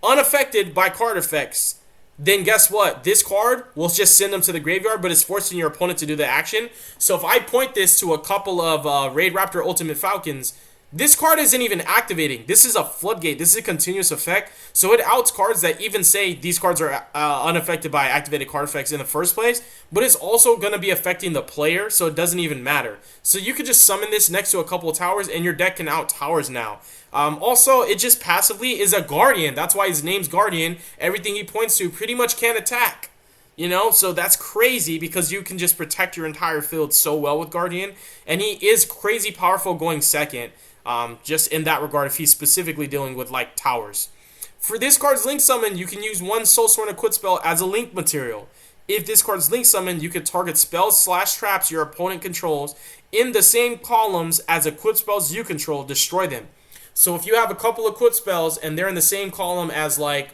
unaffected by card effects, then guess what? This card will just send them to the graveyard, but it's forcing your opponent to do the action. So if I point this to a couple of Raid Raptor Ultimate Falcons, this card isn't even activating. This is a floodgate. This is a continuous effect. So it outs cards that even say these cards are unaffected by activated card effects in the first place, but it's also going to be affecting the player, so it doesn't even matter. So you could just summon this next to a couple of towers, and your deck can out towers now. Also, it just passively is a Guardian. That's why his name's Guardian. Everything he points to pretty much can't attack. You know, so that's crazy because you can just protect your entire field so well with Guardian. And he is crazy powerful going second, just in that regard if he's specifically dealing with, like, towers. For this card's Link Summon, you can use one Soulsworn Equip spell as a Link material. If this card's Link Summon, you can target spells/traps your opponent controls in the same columns as equip spells you control, destroy them. So if you have a couple of equip spells and they're in the same column as like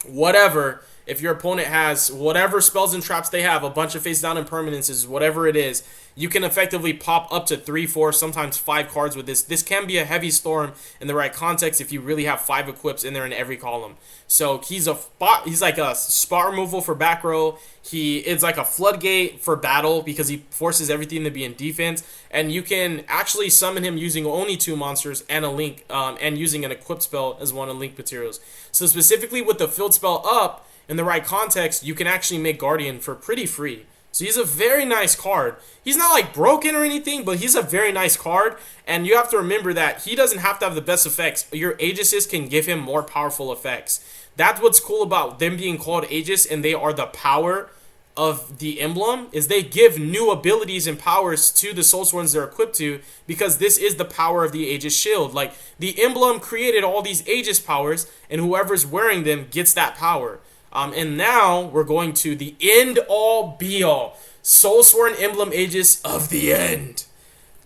whatever, if your opponent has whatever spells and traps they have, a bunch of face down impermanences, whatever it is, you can effectively pop up to 3, 4, sometimes 5 cards with this. This can be a heavy storm in the right context if you really have 5 equips in there in every column. So he's like a spot removal for back row. He is like a floodgate for battle because he forces everything to be in defense. And you can actually summon him using only 2 monsters and a link, and using an equip spell as one of link materials. So specifically with the field spell up, in the right context, you can actually make Guardian for pretty free. So he's a very nice card. He's not like broken or anything, but he's a very nice card. And you have to remember that he doesn't have to have the best effects. Your Aegises can give him more powerful effects. That's what's cool about them being called Aegis, and they are the power of the emblem, is they give new abilities and powers to the Soulsworns they're equipped to, because this is the power of the Aegis shield. Like, the emblem created all these Aegis powers, and whoever's wearing them gets that power. And now we're going to the end-all, be-all Soulsworn emblem Aegis of the end.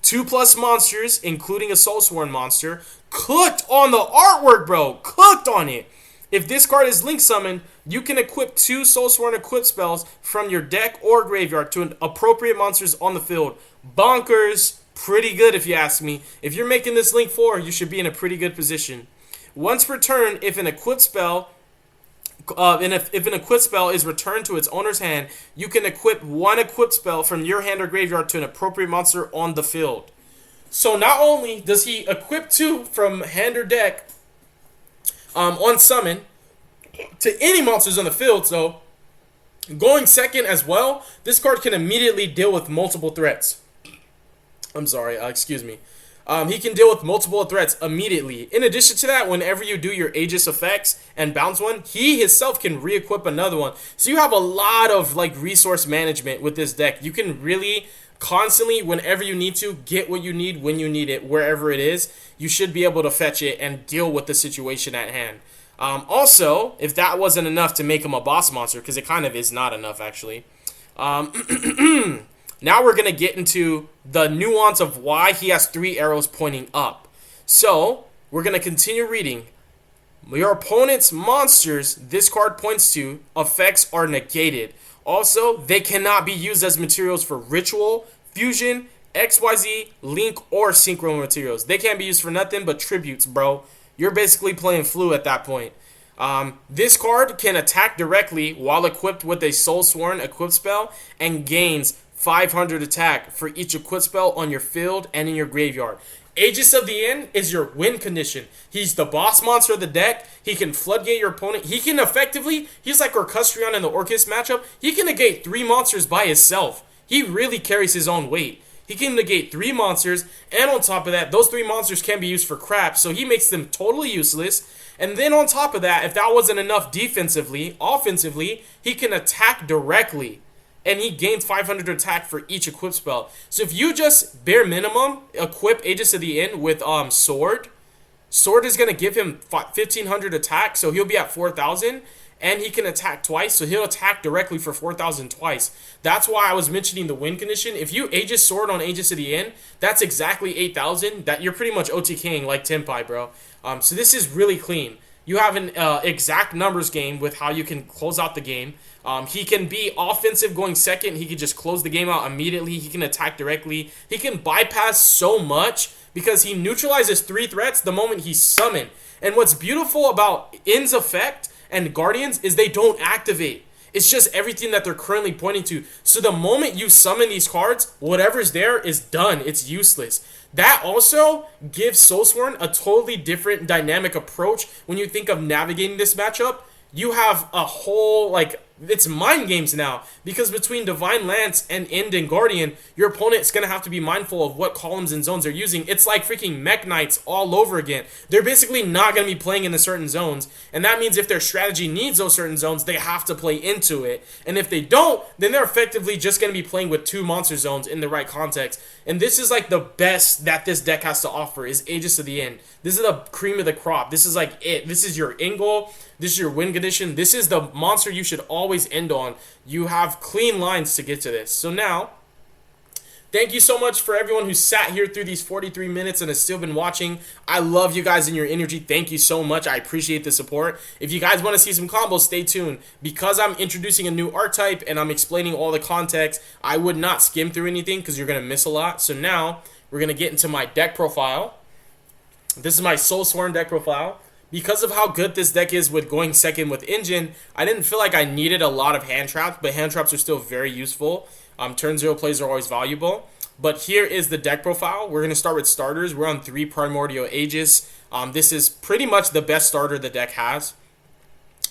2+ monsters, including a Soulsworn monster. Cooked on the artwork, bro. Cooked on it. If this card is link summoned, you can equip 2 Soulsworn equip spells from your deck or graveyard to appropriate monsters on the field. Bonkers. Pretty good if you ask me. If you're making this link 4, you should be in a pretty good position. Once per turn, if an equip spell if an equip spell is returned to its owner's hand, you can equip 1 equip spell from your hand or graveyard to an appropriate monster on the field. So not only does he equip 2 from hand or deck on summon to any monsters on the field, so going second as well, this card can immediately deal with multiple threats. I'm sorry, excuse me. He can deal with multiple threats immediately. In addition to that, whenever you do your Aegis effects and bounce one, he himself can re-equip another one. So you have a lot of like resource management with this deck. You can really constantly, whenever you need to, get what you need when you need it, wherever it is. You should be able to fetch it and deal with the situation at hand. Also, if that wasn't enough to make him a boss monster, because it kind of is not enough actually, now we're going to get into the nuance of why he has 3 arrows pointing up. So, we're going to continue reading. Your opponent's monsters this card points to effects are negated. Also, they cannot be used as materials for ritual, fusion, XYZ, link, or synchro materials. They can't be used for nothing but tributes, bro. You're basically playing flu at that point. This card can attack directly while equipped with a Soulsworn equip spell and gains 500 attack for each equip spell on your field and in your graveyard. Aegis of the End is your win condition. He's the boss monster of the deck. He can floodgate your opponent. He can effectively, he's like Orcustrion in the Orcus matchup. He can negate 3 monsters by himself. He really carries his own weight. He can negate 3 monsters, and on top of that, those 3 monsters can be used for crap, so he makes them totally useless. And then on top of that, if that wasn't enough defensively, offensively, he can attack directly. And he gains 500 attack for each equip spell. So if you just, bare minimum, equip Aegis of the End with Sword is going to give him 1,500 attack, so he'll be at 4,000. And he can attack twice, so he'll attack directly for 4,000 twice. That's why I was mentioning the win condition. If you Aegis Sword on Aegis of the End, that's exactly 8,000. That you're pretty much OTKing like Tenpai, bro. So this is really clean. You have an exact numbers game with how you can close out the game. He can be offensive going second. He can just close the game out immediately. He can attack directly. He can bypass so much because he neutralizes 3 threats the moment he's summoned. And what's beautiful about End's effect and Guardians is they don't activate. It's just everything that they're currently pointing to. So the moment you summon these cards, whatever's there is done. It's useless. That also gives Soulsworn a totally different dynamic approach when you think of navigating this matchup. You have a whole, like, it's mind games now, because between Divine Lance and End and Guardian, your opponent's going to have to be mindful of what columns and zones they're using. It's like freaking Mech Knights all over again. They're basically not going to be playing in the certain zones, and that means if their strategy needs those certain zones, they have to play into it. And if they don't, then they're effectively just going to be playing with 2 monster zones in the right context. And this is like the best that this deck has to offer is Aegis of the End. This is the cream of the crop. This is like it. This is your end goal. This is your win condition. This is the monster you should always end on. You have clean lines to get to this. So now, thank you so much for everyone who sat here through these 43 minutes and has still been watching. I love you guys and your energy. Thank you so much. I appreciate the support. If you guys want to see some combos, stay tuned. Because I'm introducing a new archetype and I'm explaining all the context, I would not skim through anything because you're going to miss a lot. So now, we're going to get into my deck profile. This is my Soulsworn deck profile. Because of how good this deck is with going second with Engine, I didn't feel like I needed a lot of hand traps, but hand traps are still very useful. Turn 0 plays are always valuable. But here is the deck profile. We're going to start with starters. We're on 3 Primordial Aegis. This is pretty much the best starter the deck has.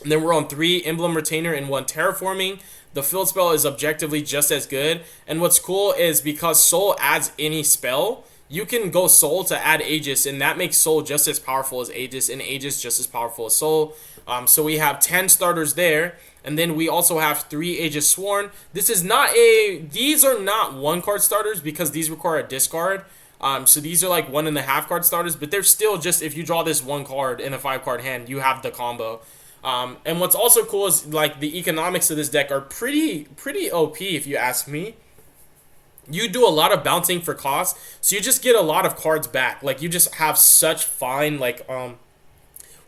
And then we're on 3 Emblem Retainer and 1 Terraforming. The field spell is objectively just as good. And what's cool is because Soul adds any spell, you can go Soul to add Aegis, and that makes Soul just as powerful as Aegis, and Aegis just as powerful as Soul. So we have 10 starters there. And then we also have 3 Aegis Sworn. These are not 1-card starters because these require a discard. So these are like 1.5 card starters, but they're still just, if you draw this 1 card in a 5-card hand, you have the combo. And what's also cool is like the economics of this deck are pretty OP if you ask me. You do a lot of bouncing for cost, so you just get a lot of cards back. Like you just have such fine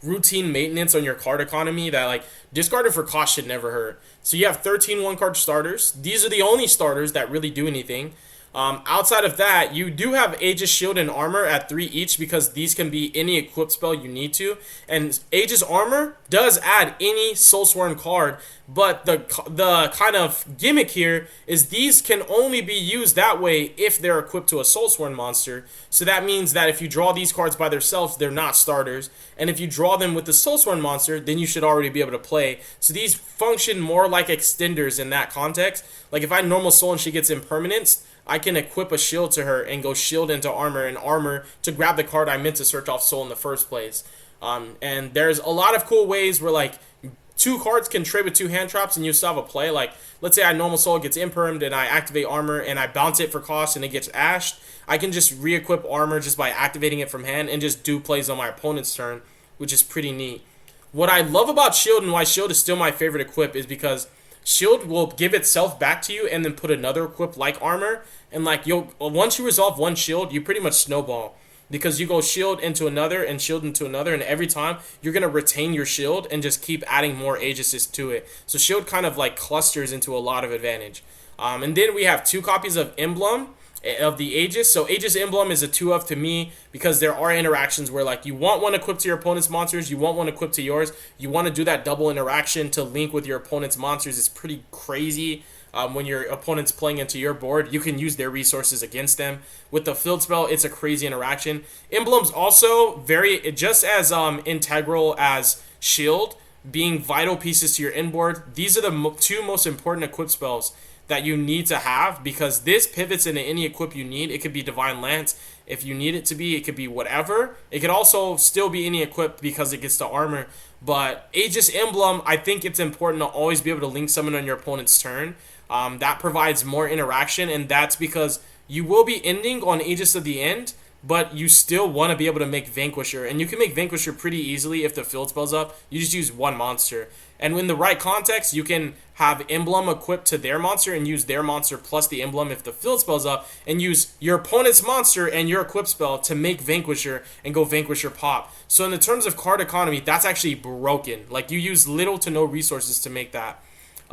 routine maintenance on your card economy that like discarded for cost should never hurt. So you have 13 1-card starters. These are the only starters that really do anything. Outside of that, you do have Aegis Shield and Armor at 3 each because these can be any equip spell you need to. And Aegis Armor does add any Soulsworn card, but the kind of gimmick here is these can only be used that way if they're equipped to a Soulsworn monster. So that means that if you draw these cards by themselves, they're not starters. And if you draw them with the Soulsworn monster, then you should already be able to play. So these function more like extenders in that context. Like if I normal Soul and she gets impermanence, I can equip a shield to her and go shield into armor and armor to grab the card I meant to search off Soul in the first place. And there's a lot of cool ways where like 2 cards can trade with 2 hand traps and you still have a play. Like let's say I normal Soul gets impermed and I activate armor and I bounce it for cost and it gets ashed. I can just re-equip armor just by activating it from hand and just do plays on my opponent's turn, which is pretty neat. What I love about shield and why shield is still my favorite equip is because shield will give itself back to you and then put another equip like armor, and like once you resolve 1 shield, you pretty much snowball because you go shield into another and shield into another, and every time you're gonna retain your shield and just keep adding more Aegises to it. So shield kind of like clusters into a lot of advantage. And then we have 2 copies of Emblem of the Aegis. So Aegis Emblem is a 2 of to me because there are interactions where like you want one equipped to your opponent's monsters, you want one equipped to yours, you want to do that double interaction to link with your opponent's monsters. It's pretty crazy. When your opponent's playing into your board, you can use their resources against them. With the field spell, it's a crazy interaction. Emblem's also just as integral as shield, being vital pieces to your inboard. These are the 2 most important equip spells that you need to have because this pivots into any equip you need. It could be Divine Lance if you need it to be. It could be whatever. It could also still be any equip because it gets to armor. But Aegis Emblem, I think it's important to always be able to link summon on your opponent's turn. That provides more interaction, and that's because you will be ending on Aegis of the End, but you still want to be able to make Vanquisher, and you can make Vanquisher pretty easily if the field spell's up. You just use 1 monster, and in the right context, you can have Emblem equipped to their monster and use their monster plus the Emblem if the field spell's up, and use your opponent's monster and your equip spell to make Vanquisher and go Vanquisher pop. So in the terms of card economy, that's actually broken. Like you use little to no resources to make that.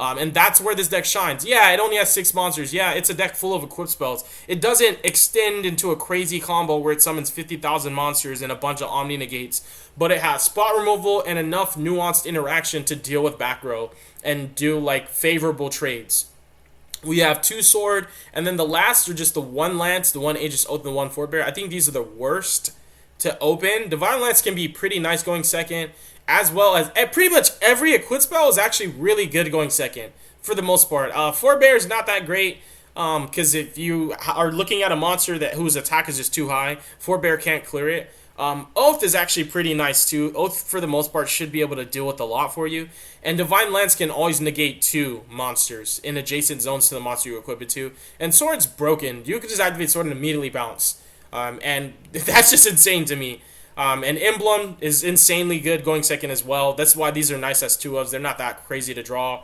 And that's where this deck shines. Yeah, it only has 6 monsters. Yeah, it's a deck full of equip spells. It doesn't extend into a crazy combo where it summons 50,000 monsters and a bunch of Omni Negates. But it has spot removal and enough nuanced interaction to deal with back row and do like favorable trades. We have 2 sword, and then the last are just the 1 lance, the 1 Aegis Oath, and the 1 forebear. I think these are the worst to open. Divine Lance can be pretty nice going second, as well as pretty much every equip spell is actually really good going second for the most part. Forebear is not that great because if you are looking at a monster whose attack is just too high, Forebear can't clear it. Oath is actually pretty nice too. Oath for the most part should be able to deal with a lot for you. And Divine Lance can always negate 2 monsters in adjacent zones to the monster you equip it to. And Sword's broken. You can just activate Sword and immediately bounce. And that's just insane to me. And Emblem is insanely good going second as well. That's why these are nice as 2-ofs. They're not that crazy to draw.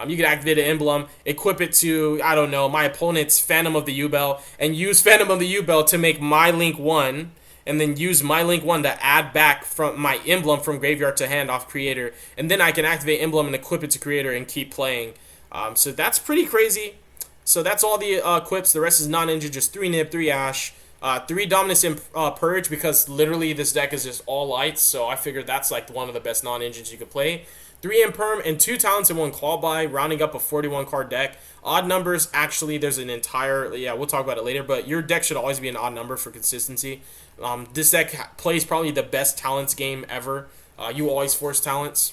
You can activate an Emblem, equip it to, I don't know, my opponent's Phantom of the U-Bell, and use Phantom of the U-Bell to make my Link 1, and then use my Link 1 to add back from my Emblem from graveyard to hand off Creator. And then I can activate Emblem and equip it to Creator and keep playing. So that's pretty crazy. So that's all the equips. The rest is non-ninja, just 3 Nib, 3 Ash. 3 Dominus and Purge because literally this deck is just all lights, so I figured that's like one of the best non-engines you could play. 3 Imperm and 2 Talents and 1 Clawby, rounding up a 41 card deck. Odd numbers, actually, there's an entire, we'll talk about it later, but your deck should always be an odd number for consistency. This deck plays probably the best Talents game ever. You always force Talents.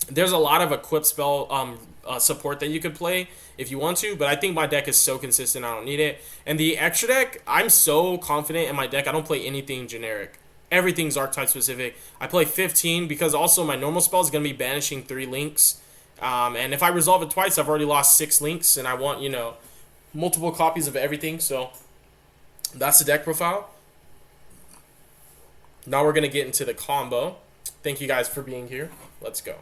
There's a lot of equip spell support that you could play if you want to, but I think my deck is so consistent I don't need it. And the extra deck, I'm so confident in my deck. I don't play anything generic. Everything's archetype specific. I play 15 because also my normal spell is going to be banishing 3 links. And if I resolve it twice, I've already lost 6 links, and I want, multiple copies of everything. So that's the deck profile. Now we're going to get into the combo. Thank you guys for being here. Let's go.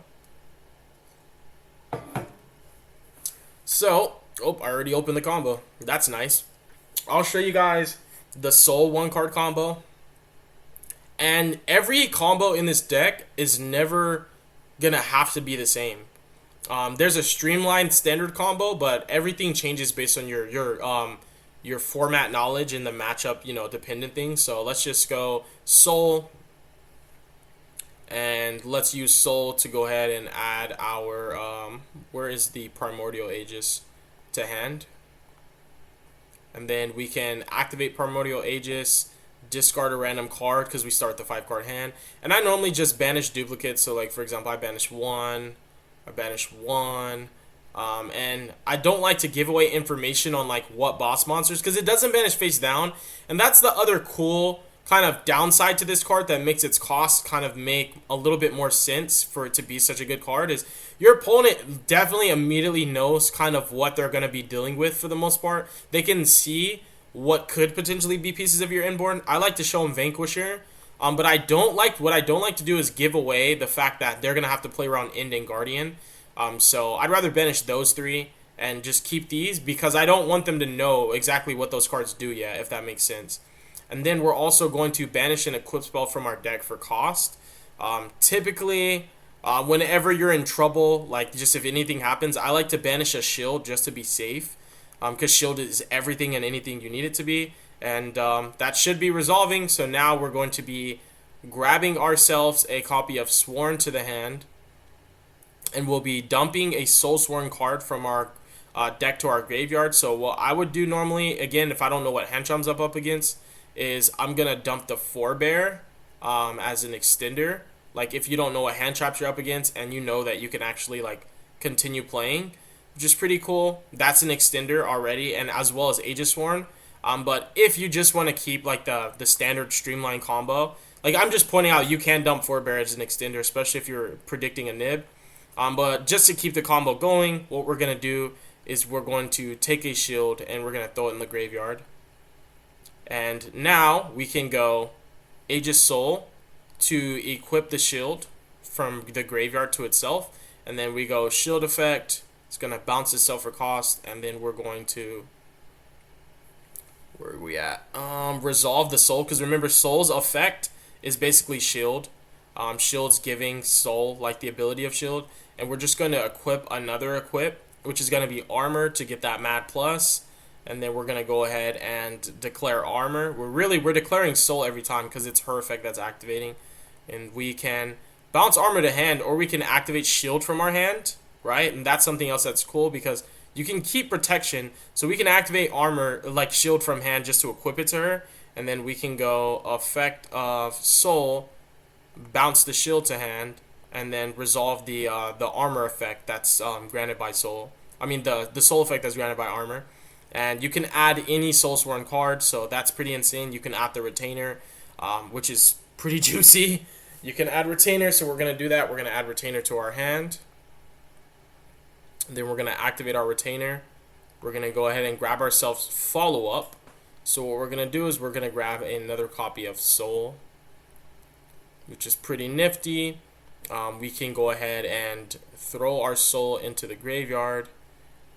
So, I already opened the combo. That's nice. I'll show you guys the Soul 1-card combo. And every combo in this deck is never going to have to be the same. There's a streamlined standard combo, but everything changes based on your format knowledge and the matchup, dependent things. So let's just go Soul. And let's use Soul to go ahead and add our, where is the Primordial Aegis to hand. And then we can activate Primordial Aegis, discard a random card because we start the 5-card hand. And I normally just banish duplicates. So like, for example, I banish 1, I banish 1. And I don't like to give away information on like what boss monsters because it doesn't banish face down. And that's the other cool kind of downside to this card that makes its cost kind of make a little bit more sense for it to be such a good card is your opponent definitely immediately knows kind of what they're going to be dealing with for the most part. They can see what could potentially be pieces of your inborn. I like to show them Vanquisher, but what I don't like to do is give away the fact that they're going to have to play around End and Guardian. So I'd rather banish those 3 and just keep these because I don't want them to know exactly what those cards do yet, if that makes sense. And then we're also going to banish an equip spell from our deck for cost. Typically, whenever you're in trouble, like just if anything happens, I like to banish a shield just to be safe. Because shield is everything and anything you need it to be. And that should be resolving. So now we're going to be grabbing ourselves a copy of Sworn to the hand. And we'll be dumping a Soul Sworn card from our deck to our graveyard. So what I would do normally, again, if I don't know what hand charms I'm up against, is I'm going to dump the Forebear as an extender. Like if you don't know what hand traps you're up against and you know that you can actually like continue playing, which is pretty cool. That's an extender already, and as well as Aegis Sworn. But if you just want to keep like the standard streamline combo, like I'm just pointing out you can dump Forebear as an extender, especially if you're predicting a nib. But just to keep the combo going, what we're going to do is we're going to take a shield and we're going to throw it in the graveyard. And now we can go Aegis Soul to equip the shield from the graveyard to itself. And then we go shield effect. It's going to bounce itself for cost. And then we're going to, where are we at? Resolve the soul. Because remember, soul's effect is basically shield. Shield's giving soul like the ability of shield. And we're just going to equip another equip, which is going to be armor to get that mad plus. And then we're going to go ahead and declare armor. We're declaring soul every time because it's her effect that's activating. And we can bounce armor to hand, or we can activate shield from our hand, right? And that's something else that's cool because you can keep protection. So we can activate armor, like shield from hand, just to equip it to her. And then we can go effect of soul, bounce the shield to hand, and then resolve the armor effect that's granted by soul. I mean the soul effect that's granted by armor. And you can add any Soul Sworn card, so that's pretty insane. You can add the Retainer, which is pretty juicy. You can add Retainer, so we're going to do that. We're going to add Retainer to our hand. And then we're going to activate our Retainer. We're going to go ahead and grab ourselves Follow Up. So what we're going to do is we're going to grab another copy of Soul, which is pretty nifty. We can go ahead and throw our Soul into the graveyard,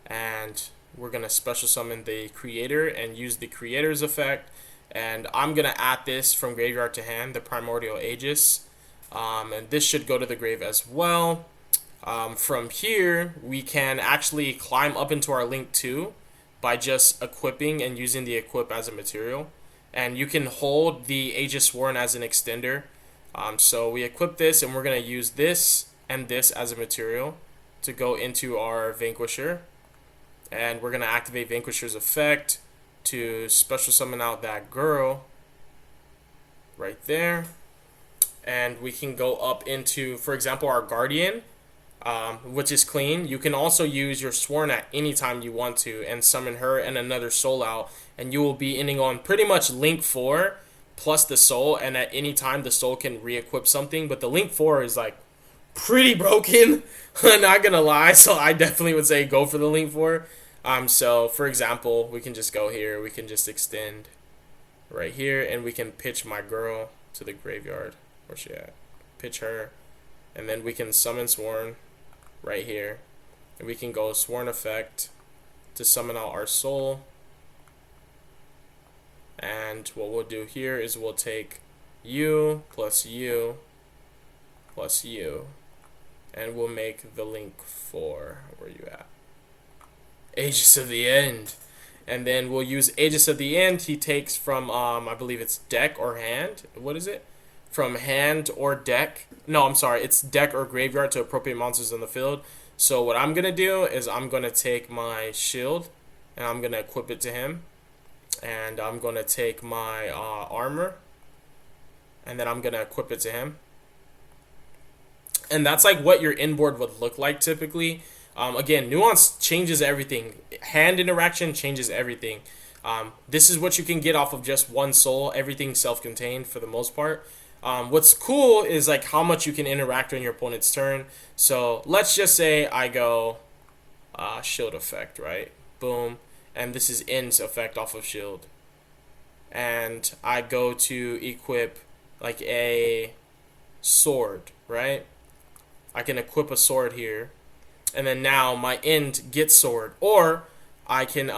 and we're going to special summon the Creator and use the Creator's effect. And I'm going to add this from graveyard to hand, the Primordial Aegis. And this should go to the grave as well. From here, we can actually climb up into our Link 2 by just equipping and using the equip as a material. And you can hold the Aegis Sworn as an extender. So we equip this, and we're going to use this and this as a material to go into our Vanquisher. And we're going to activate Vanquisher's effect to special summon out that girl right there. And we can go up into, for example, our Guardian. which is clean. You can also use your Sworn at any time you want to and summon her and another soul out, and you will be ending on pretty much Link 4 plus the soul, and at any time the soul can re-equip something, but the Link 4 is like pretty broken. I'm not gonna lie, so I definitely would say go for the Link 4. So for example, we can just go here, we can just extend right here, and we can pitch my girl to the graveyard. Where's she at? Pitch her, and then we can summon Sworn right here, and we can go Sworn effect to summon out our soul. And what we'll do here is we'll take you plus you plus you, and we'll make the Link 4. Where you at? Aegis of the End. And then we'll use Aegis of the End. He takes from, I believe it's deck or hand. What is it? From hand or deck. No, I'm sorry. It's deck or graveyard to appropriate monsters on the field. So what I'm going to do is I'm going to take my shield, and I'm going to equip it to him. And I'm going to take my armor, and then I'm going to equip it to him. And that's like what your inboard would look like typically. Again, nuance changes everything. Hand interaction changes everything. This is what you can get off of just one soul. Everything self-contained for the most part. What's cool is like how much you can interact on your opponent's turn. So let's just say I go shield effect, right? Boom. And this is End's effect off of shield. And I go to equip like a sword, right? I can equip a sword here. And then now my End gets sword. Or I can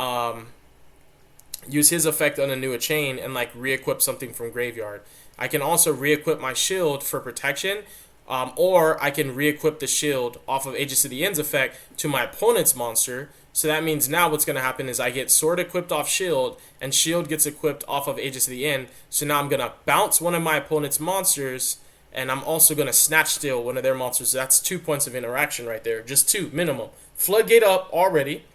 use his effect on a new chain and like re-equip something from graveyard. I can also re-equip my shield for protection. Or I can re-equip the shield off of Aegis of the End's effect to my opponent's monster. So that means now what's going to happen is I get sword equipped off shield, and shield gets equipped off of Aegis of the End. So now I'm going to bounce one of my opponent's monsters, and I'm also going to snatch steal one of their monsters. So that's 2 points of interaction right there. Just 2, minimum. Floodgate up already.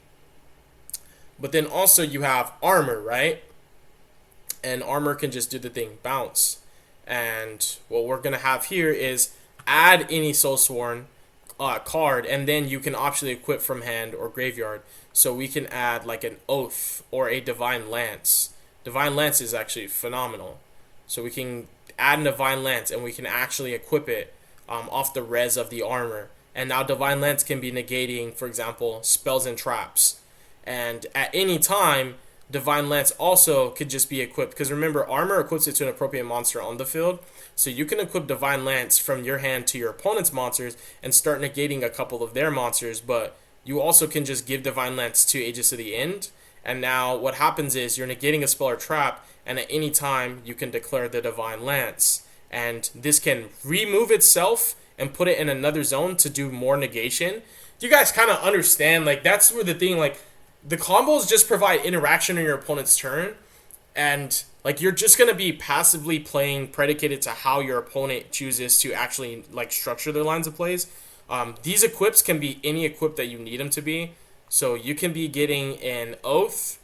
But then also you have armor, right? And armor can just do the thing, bounce. And what we're going to have here is add any Soul Sworn card, and then you can optionally equip from hand or graveyard. So we can add like an Oath or a Divine Lance. Divine Lance is actually phenomenal. So we can add a Divine Lance, and we can actually equip it off the res of the armor. And now Divine Lance can be negating, for example, spells and traps. And at any time, Divine Lance also could just be equipped, because remember, armor equips it to an appropriate monster on the field. So you can equip Divine Lance from your hand to your opponent's monsters and start negating a couple of their monsters, but you also can just give Divine Lance to Aegis of the End. And now what happens is you're negating a spell or trap, and at any time you can declare the Divine Lance. And this can remove itself and put it in another zone to do more negation. You guys kind of understand, like that's where the thing, like the combos just provide interaction on your opponent's turn, and like you're just going to be passively playing predicated to how your opponent chooses to actually like structure their lines of plays. These equips can be any equip that you need them to be. So you can be getting an Oath,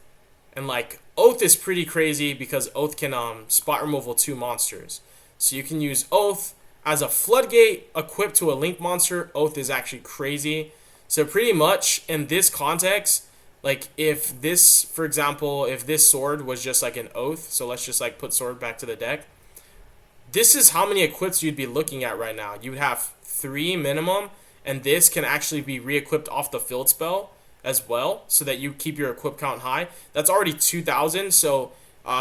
and like Oath is pretty crazy because Oath can spot removal 2 monsters. So you can use Oath as a floodgate equipped to a Link monster. Oath is actually crazy. So pretty much in this context, like if this, for example, if this sword was just like an Oath, so let's just like put sword back to the deck. This is how many equips you'd be looking at right now. You would have 3 minimum, and this can actually be re-equipped off the field spell as well, so that you keep your equip count high. That's already 2,000, so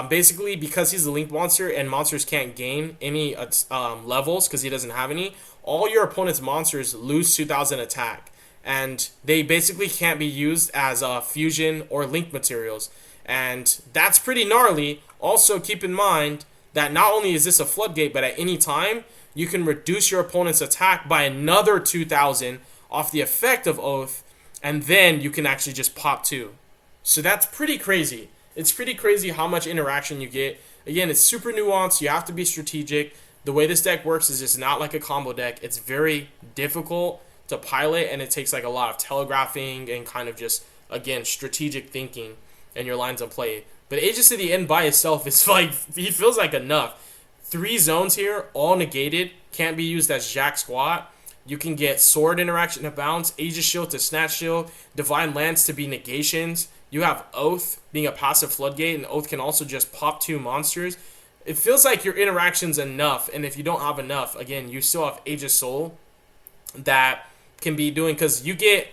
basically because he's a Link monster and monsters can't gain any levels because he doesn't have any, all your opponent's monsters lose 2,000 attack. And they basically can't be used as fusion or Link materials. And that's pretty gnarly. Also, keep in mind that not only is this a floodgate, but at any time, you can reduce your opponent's attack by another 2,000 off the effect of Oath, and then you can actually just pop 2. So that's pretty crazy. It's pretty crazy how much interaction you get. Again, it's super nuanced. You have to be strategic. The way this deck works is just not like a combo deck. It's very difficult to pilot, and it takes like a lot of telegraphing and kind of just, again, strategic thinking in your lines of play. But Aegis of the End by itself is like, he feels like enough. 3 zones here, all negated, can't be used as jack squat. You can get sword interaction to bounce, Aegis shield to snatch shield, divine lance to be negations. You have oath being a passive floodgate, and oath can also just pop 2 monsters. It feels like your interaction's enough, and if you don't have enough, again, you still have Aegis Soul that can be doing, because you get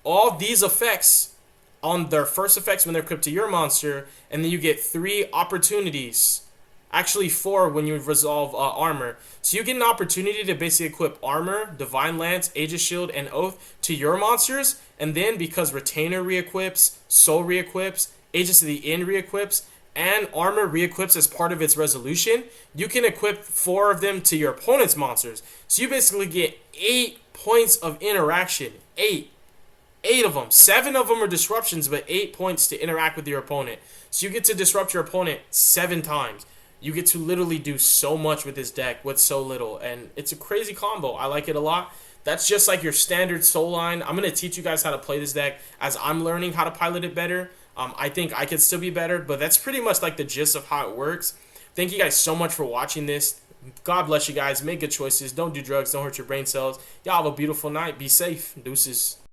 all these effects on their first effects when they're equipped to your monster, and then you get 3 opportunities, actually 4 when you resolve armor. So you get an opportunity to basically equip armor, divine lance, Aegis shield, and oath to your monsters, and then because retainer re-equips, soul re-equips, Aegis of the End re-equips, and armor re-equips as part of its resolution, you can equip 4 of them to your opponent's monsters. So you basically get 8 points of interaction. 8 of them. 7 of them are disruptions, but 8 points to interact with your opponent. So you get to disrupt your opponent 7 times. You get to literally do so much with this deck with so little, and it's a crazy combo. I like it a lot. That's just like your standard soul line. I'm going to teach you guys how to play this deck as I'm learning how to pilot it better. I think I could still be better, but that's pretty much like the gist of how it works. Thank you guys so much for watching this. God bless you guys. Make good choices. Don't do drugs. Don't hurt your brain cells. Y'all have a beautiful night. Be safe. Deuces.